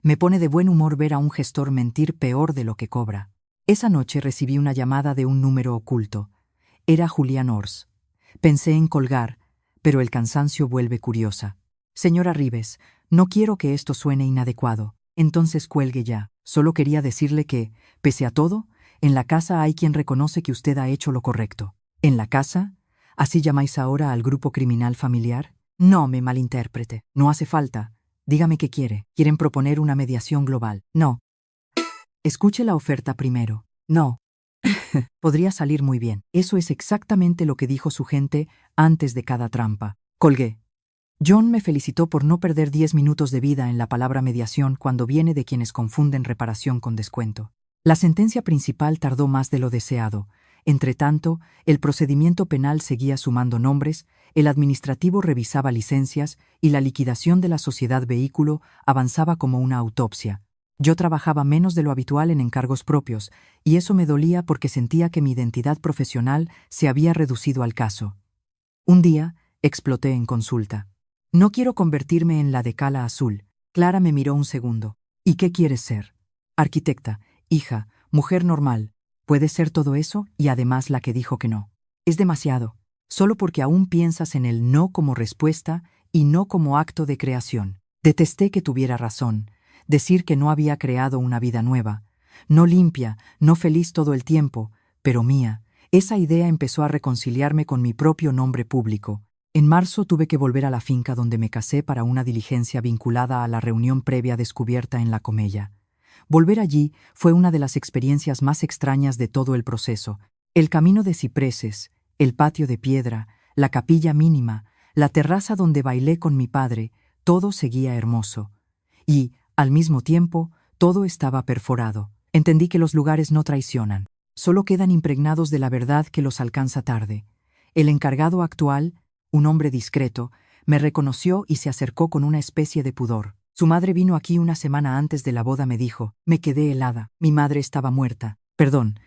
Me pone de buen humor ver a un gestor mentir peor de lo que cobra. Esa noche recibí una llamada de un número oculto. Era Julián Ors. Pensé en colgar, pero el cansancio vuelve curiosa. Señora Ribes, no quiero que esto suene inadecuado. Entonces cuelgue ya. Solo quería decirle que, pese a todo, en la casa hay quien reconoce que usted ha hecho lo correcto. ¿En la casa? ¿Así llamáis ahora al grupo criminal familiar? No me malinterprete. No hace falta. Dígame qué quiere. ¿Quieren proponer una mediación global? No. Escuche la oferta primero. No. Podría salir muy bien. Eso es exactamente lo que dijo su gente antes de cada trampa. Colgué. John me felicitó por no perder 10 minutos de vida en la palabra mediación cuando viene de quienes confunden reparación con descuento. La sentencia principal tardó más de lo deseado. Entretanto, el procedimiento penal seguía sumando nombres, el administrativo revisaba licencias y la liquidación de la sociedad vehículo avanzaba como una autopsia. Yo trabajaba menos de lo habitual en encargos propios, y eso me dolía porque sentía que mi identidad profesional se había reducido al caso. Un día, exploté en consulta. No quiero convertirme en la decala azul. Clara me miró un segundo. ¿Y qué quieres ser? Arquitecta, hija, mujer normal. ¿Puede ser todo eso y además la que dijo que no? Es demasiado, solo porque aún piensas en el no como respuesta y no como acto de creación. Detesté que tuviera razón. Decir que no había creado una vida nueva, no limpia, no feliz todo el tiempo, pero mía. Esa idea empezó a reconciliarme con mi propio nombre público. En marzo tuve que volver a la finca donde me casé para una diligencia vinculada a la reunión previa descubierta en la Comella. Volver allí fue una de las experiencias más extrañas de todo el proceso. El camino de cipreses, el patio de piedra, la capilla mínima, la terraza donde bailé con mi padre, todo seguía hermoso. Y, al mismo tiempo, todo estaba perforado. Entendí que los lugares no traicionan, solo quedan impregnados de la verdad que los alcanza tarde. El encargado actual, un hombre discreto, me reconoció y se acercó con una especie de pudor. Su madre vino aquí una semana antes de la boda, me dijo. Me quedé helada. Mi madre estaba muerta. Perdón,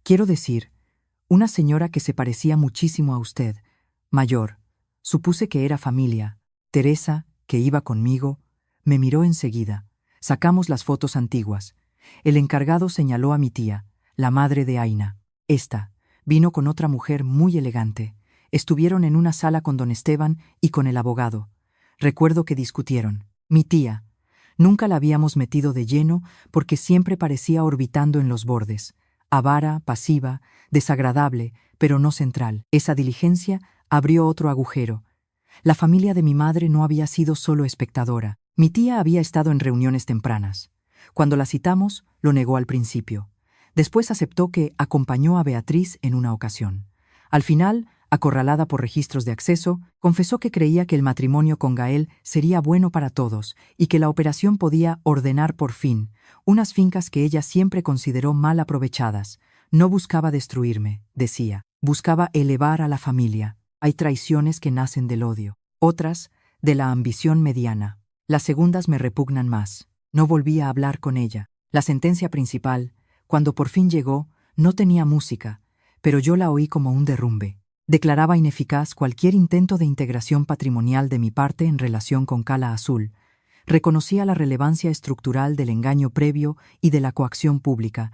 quiero decir, una señora que se parecía muchísimo a usted, mayor. Supuse que era familia. Teresa, que iba conmigo, me miró enseguida. Sacamos las fotos antiguas. El encargado señaló a mi tía, la madre de Aina. Esta vino con otra mujer muy elegante. Estuvieron en una sala con don Esteban y con el abogado. Recuerdo que discutieron. Mi tía. Nunca la habíamos metido de lleno porque siempre parecía orbitando en los bordes. Avara, pasiva, desagradable, pero no central. Esa diligencia abrió otro agujero. La familia de mi madre no había sido solo espectadora. Mi tía había estado en reuniones tempranas. Cuando la citamos, lo negó al principio. Después aceptó que acompañó a Beatriz en una ocasión. Al final, Acorralada por registros de acceso, confesó que creía que el matrimonio con Gael sería bueno para todos y que la operación podía ordenar por fin unas fincas que ella siempre consideró mal aprovechadas. No buscaba destruirme, decía, buscaba elevar a la familia. Hay traiciones que nacen del odio, otras de la ambición mediana. Las segundas me repugnan más. No volví a hablar con ella. La sentencia principal, cuando por fin llegó, no tenía música, pero yo la oí como un derrumbe. Declaraba ineficaz cualquier intento de integración patrimonial de mi parte en relación con Cala Azul. Reconocía la relevancia estructural del engaño previo y de la coacción pública.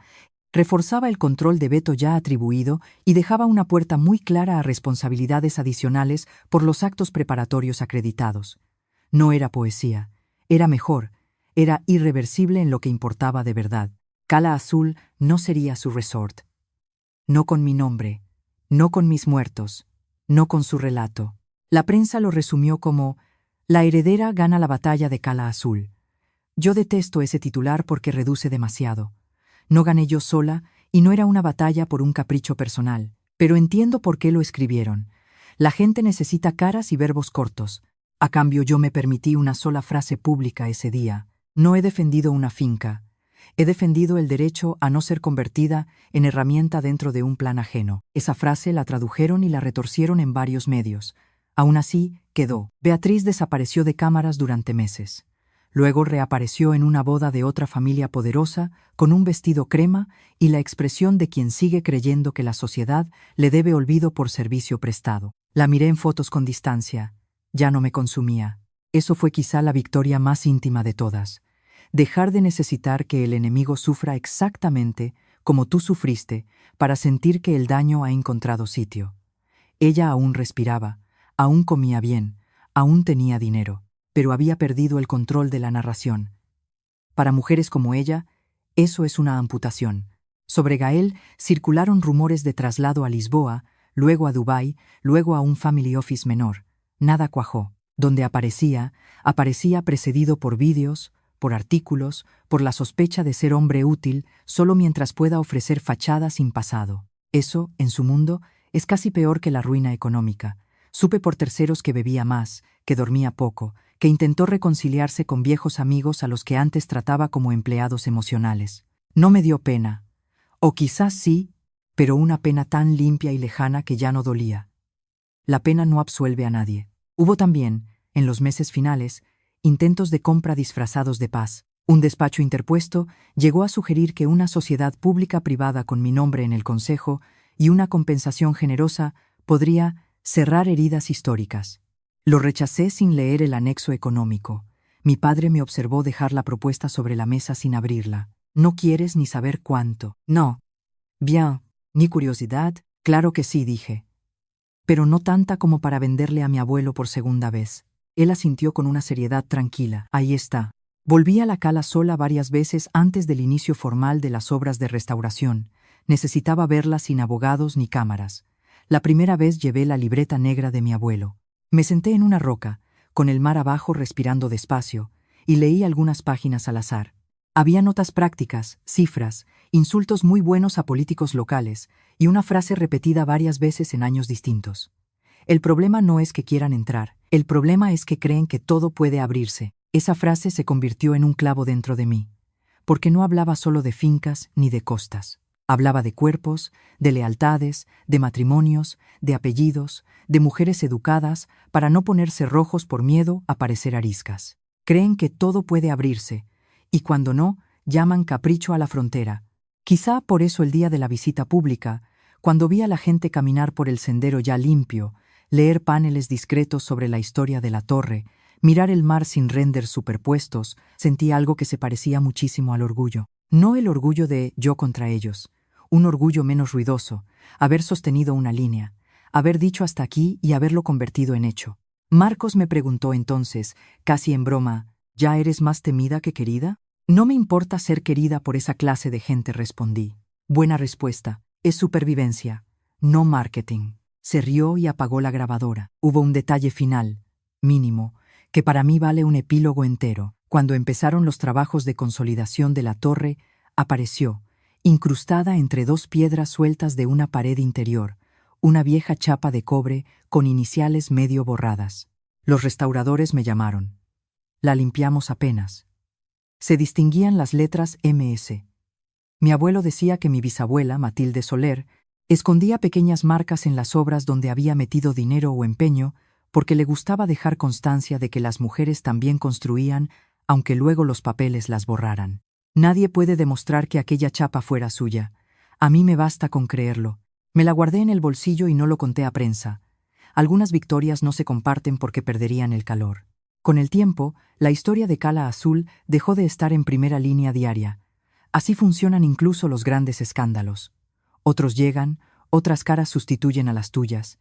Reforzaba el control de veto ya atribuido y dejaba una puerta muy clara a responsabilidades adicionales por los actos preparatorios acreditados. No era poesía, era mejor, era irreversible en lo que importaba de verdad. Cala Azul no sería su resort. No con mi nombre, no con mis muertos, no con su relato. La prensa lo resumió como «La heredera gana la batalla de Cala Azul». Yo detesto ese titular porque reduce demasiado. No gané yo sola y no era una batalla por un capricho personal, pero entiendo por qué lo escribieron. La gente necesita caras y verbos cortos. A cambio yo me permití una sola frase pública ese día. No he defendido una finca. He defendido el derecho a no ser convertida en herramienta dentro de un plan ajeno. Esa frase la tradujeron y la retorcieron en varios medios. Aún así, quedó. Beatriz desapareció de cámaras durante meses. Luego reapareció en una boda de otra familia poderosa, con un vestido crema y la expresión de quien sigue creyendo que la sociedad le debe olvido por servicio prestado. La miré en fotos con distancia. Ya no me consumía. Eso fue quizá la victoria más íntima de todas. Dejar de necesitar que el enemigo sufra exactamente como tú sufriste para sentir que el daño ha encontrado sitio. Ella aún respiraba, aún comía bien, aún tenía dinero, pero había perdido el control de la narración. Para mujeres como ella, eso es una amputación. Sobre Gael circularon rumores de traslado a Lisboa, luego a Dubái, luego a un family office menor. Nada cuajó. Donde aparecía precedido por vídeos, por artículos, por la sospecha de ser hombre útil solo mientras pueda ofrecer fachada sin pasado. Eso, en su mundo, es casi peor que la ruina económica. Supe por terceros que bebía más, que dormía poco, que intentó reconciliarse con viejos amigos a los que antes trataba como empleados emocionales. No me dio pena. O quizás sí, pero una pena tan limpia y lejana que ya no dolía. La pena no absuelve a nadie. Hubo también, en los meses finales, intentos de compra disfrazados de paz. Un despacho interpuesto llegó a sugerir que una sociedad pública-privada con mi nombre en el consejo y una compensación generosa podría cerrar heridas históricas. Lo rechacé sin leer el anexo económico. Mi padre me observó dejar la propuesta sobre la mesa sin abrirla. «No quieres ni saber cuánto». «No». «Bien». «Ni curiosidad». «Claro que sí», dije. Pero no tanta como para venderle a mi abuelo por segunda vez. Él asintió con una seriedad tranquila. Ahí está. Volví a la Cala sola varias veces antes del inicio formal de las obras de restauración. Necesitaba verla sin abogados ni cámaras. La primera vez llevé la libreta negra de mi abuelo. Me senté en una roca, con el mar abajo respirando despacio, y leí algunas páginas al azar. Había notas prácticas, cifras, insultos muy buenos a políticos locales, y una frase repetida varias veces en años distintos. El problema no es que quieran entrar, el problema es que creen que todo puede abrirse. Esa frase se convirtió en un clavo dentro de mí, porque no hablaba solo de fincas ni de costas. Hablaba de cuerpos, de lealtades, de matrimonios, de apellidos, de mujeres educadas para no ponerse rojos por miedo a parecer ariscas. Creen que todo puede abrirse, y cuando no, llaman capricho a la frontera. Quizá por eso el día de la visita pública, cuando vi a la gente caminar por el sendero ya limpio, leer paneles discretos sobre la historia de la torre, mirar el mar sin renders superpuestos, sentí algo que se parecía muchísimo al orgullo. No el orgullo de yo contra ellos, un orgullo menos ruidoso, haber sostenido una línea, haber dicho hasta aquí y haberlo convertido en hecho. Marcos me preguntó entonces, casi en broma, ¿ya eres más temida que querida? No me importa ser querida por esa clase de gente, respondí. Buena respuesta, es supervivencia, no marketing. Se rió y apagó la grabadora. Hubo un detalle final, mínimo, que para mí vale un epílogo entero. Cuando empezaron los trabajos de consolidación de la torre, apareció, incrustada entre dos piedras sueltas de una pared interior, una vieja chapa de cobre con iniciales medio borradas. Los restauradores me llamaron. La limpiamos apenas. Se distinguían las letras MS. Mi abuelo decía que mi bisabuela, Matilde Soler, escondía pequeñas marcas en las obras donde había metido dinero o empeño porque le gustaba dejar constancia de que las mujeres también construían, aunque luego los papeles las borraran. Nadie puede demostrar que aquella chapa fuera suya. A mí me basta con creerlo. Me la guardé en el bolsillo y no lo conté a prensa. Algunas victorias no se comparten porque perderían el calor. Con el tiempo, la historia de Cala Azul dejó de estar en primera línea diaria. Así funcionan incluso los grandes escándalos. Otros llegan, otras caras sustituyen a las tuyas.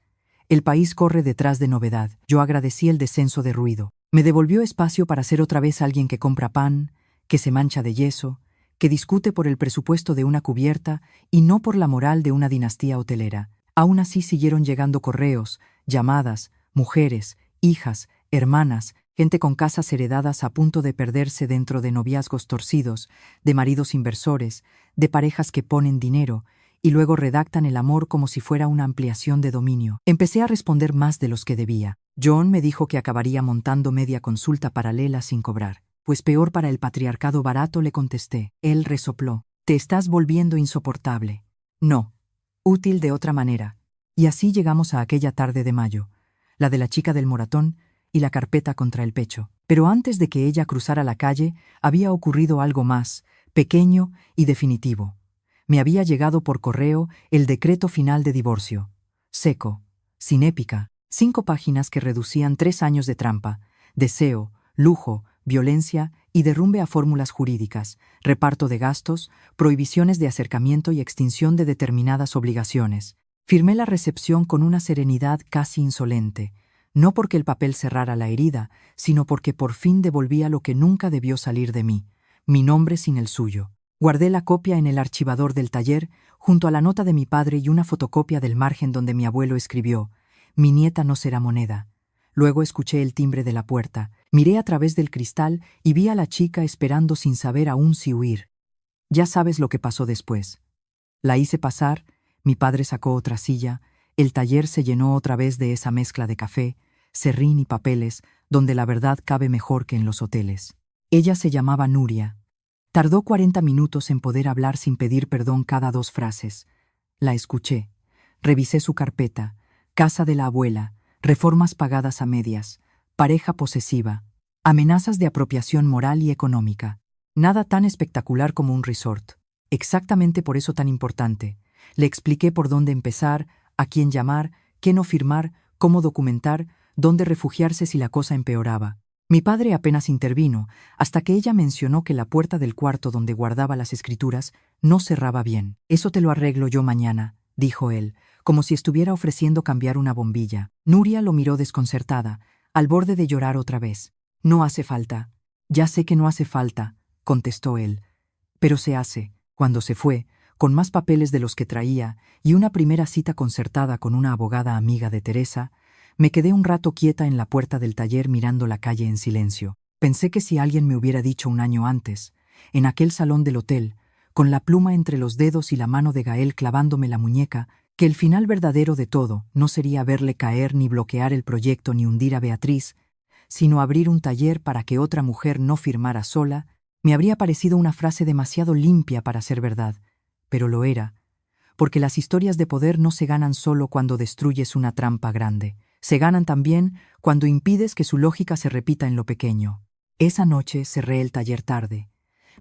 El país corre detrás de novedad. Yo agradecí el descenso de ruido. Me devolvió espacio para ser otra vez alguien que compra pan, que se mancha de yeso, que discute por el presupuesto de una cubierta y no por la moral de una dinastía hotelera. Aún así siguieron llegando correos, llamadas, mujeres, hijas, hermanas, gente con casas heredadas a punto de perderse dentro de noviazgos torcidos, de maridos inversores, de parejas que ponen dinero y luego redactan el amor como si fuera una ampliación de dominio. Empecé a responder más de los que debía. John me dijo que acabaría montando media consulta paralela sin cobrar. Pues peor para el patriarcado barato, le contesté. Él resopló. Te estás volviendo insoportable. No. Útil de otra manera. Y así llegamos a aquella tarde de mayo, la de la chica del moratón y la carpeta contra el pecho. Pero antes de que ella cruzara la calle, había ocurrido algo más, pequeño y definitivo. Me había llegado por correo el decreto final de divorcio. Seco, sin épica, 5 páginas que reducían 3 años de trampa, deseo, lujo, violencia y derrumbe a fórmulas jurídicas, reparto de gastos, prohibiciones de acercamiento y extinción de determinadas obligaciones. Firmé la recepción con una serenidad casi insolente, no porque el papel cerrara la herida, sino porque por fin devolvía lo que nunca debió salir de mí, mi nombre sin el suyo. Guardé la copia en el archivador del taller, junto a la nota de mi padre y una fotocopia del margen donde mi abuelo escribió: «Mi nieta no será moneda». Luego escuché el timbre de la puerta, miré a través del cristal y vi a la chica esperando sin saber aún si huir. Ya sabes lo que pasó después. La hice pasar, mi padre sacó otra silla, el taller se llenó otra vez de esa mezcla de café, serrín y papeles, donde la verdad cabe mejor que en los hoteles. Ella se llamaba Nuria. Tardó 40 minutos en poder hablar sin pedir perdón cada 2 frases. La escuché. Revisé su carpeta. Casa de la abuela. Reformas pagadas a medias. Pareja posesiva. Amenazas de apropiación moral y económica. Nada tan espectacular como un resort. Exactamente por eso tan importante. Le expliqué por dónde empezar, a quién llamar, qué no firmar, cómo documentar, dónde refugiarse si la cosa empeoraba. Mi padre apenas intervino, hasta que ella mencionó que la puerta del cuarto donde guardaba las escrituras no cerraba bien. «Eso te lo arreglo yo mañana», dijo él, como si estuviera ofreciendo cambiar una bombilla. Nuria lo miró desconcertada, al borde de llorar otra vez. «No hace falta». «Ya sé que no hace falta», contestó él. «Pero se hace». Cuando se fue, con más papeles de los que traía y una primera cita concertada con una abogada amiga de Teresa, me quedé un rato quieta en la puerta del taller mirando la calle en silencio. Pensé que si alguien me hubiera dicho un año antes, en aquel salón del hotel, con la pluma entre los dedos y la mano de Gael clavándome la muñeca, que el final verdadero de todo no sería verle caer ni bloquear el proyecto ni hundir a Beatriz, sino abrir un taller para que otra mujer no firmara sola, me habría parecido una frase demasiado limpia para ser verdad. Pero lo era, porque las historias de poder no se ganan solo cuando destruyes una trampa grande. Se ganan también cuando impides que su lógica se repita en lo pequeño. Esa noche cerré el taller tarde.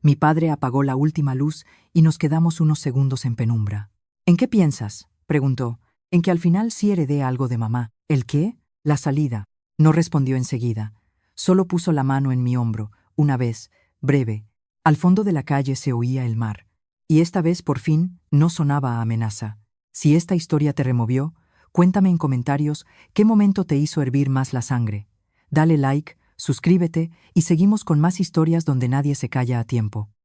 Mi padre apagó la última luz y nos quedamos unos segundos en penumbra. «¿En qué piensas?», preguntó. «En que al final sí heredé algo de mamá». «¿El qué?». «La salida». No respondió enseguida. Solo puso la mano en mi hombro, una vez, breve. Al fondo de la calle se oía el mar. Y esta vez, por fin, no sonaba a amenaza. Si esta historia te removió, cuéntame en comentarios qué momento te hizo hervir más la sangre. Dale like, suscríbete y seguimos con más historias donde nadie se calla a tiempo.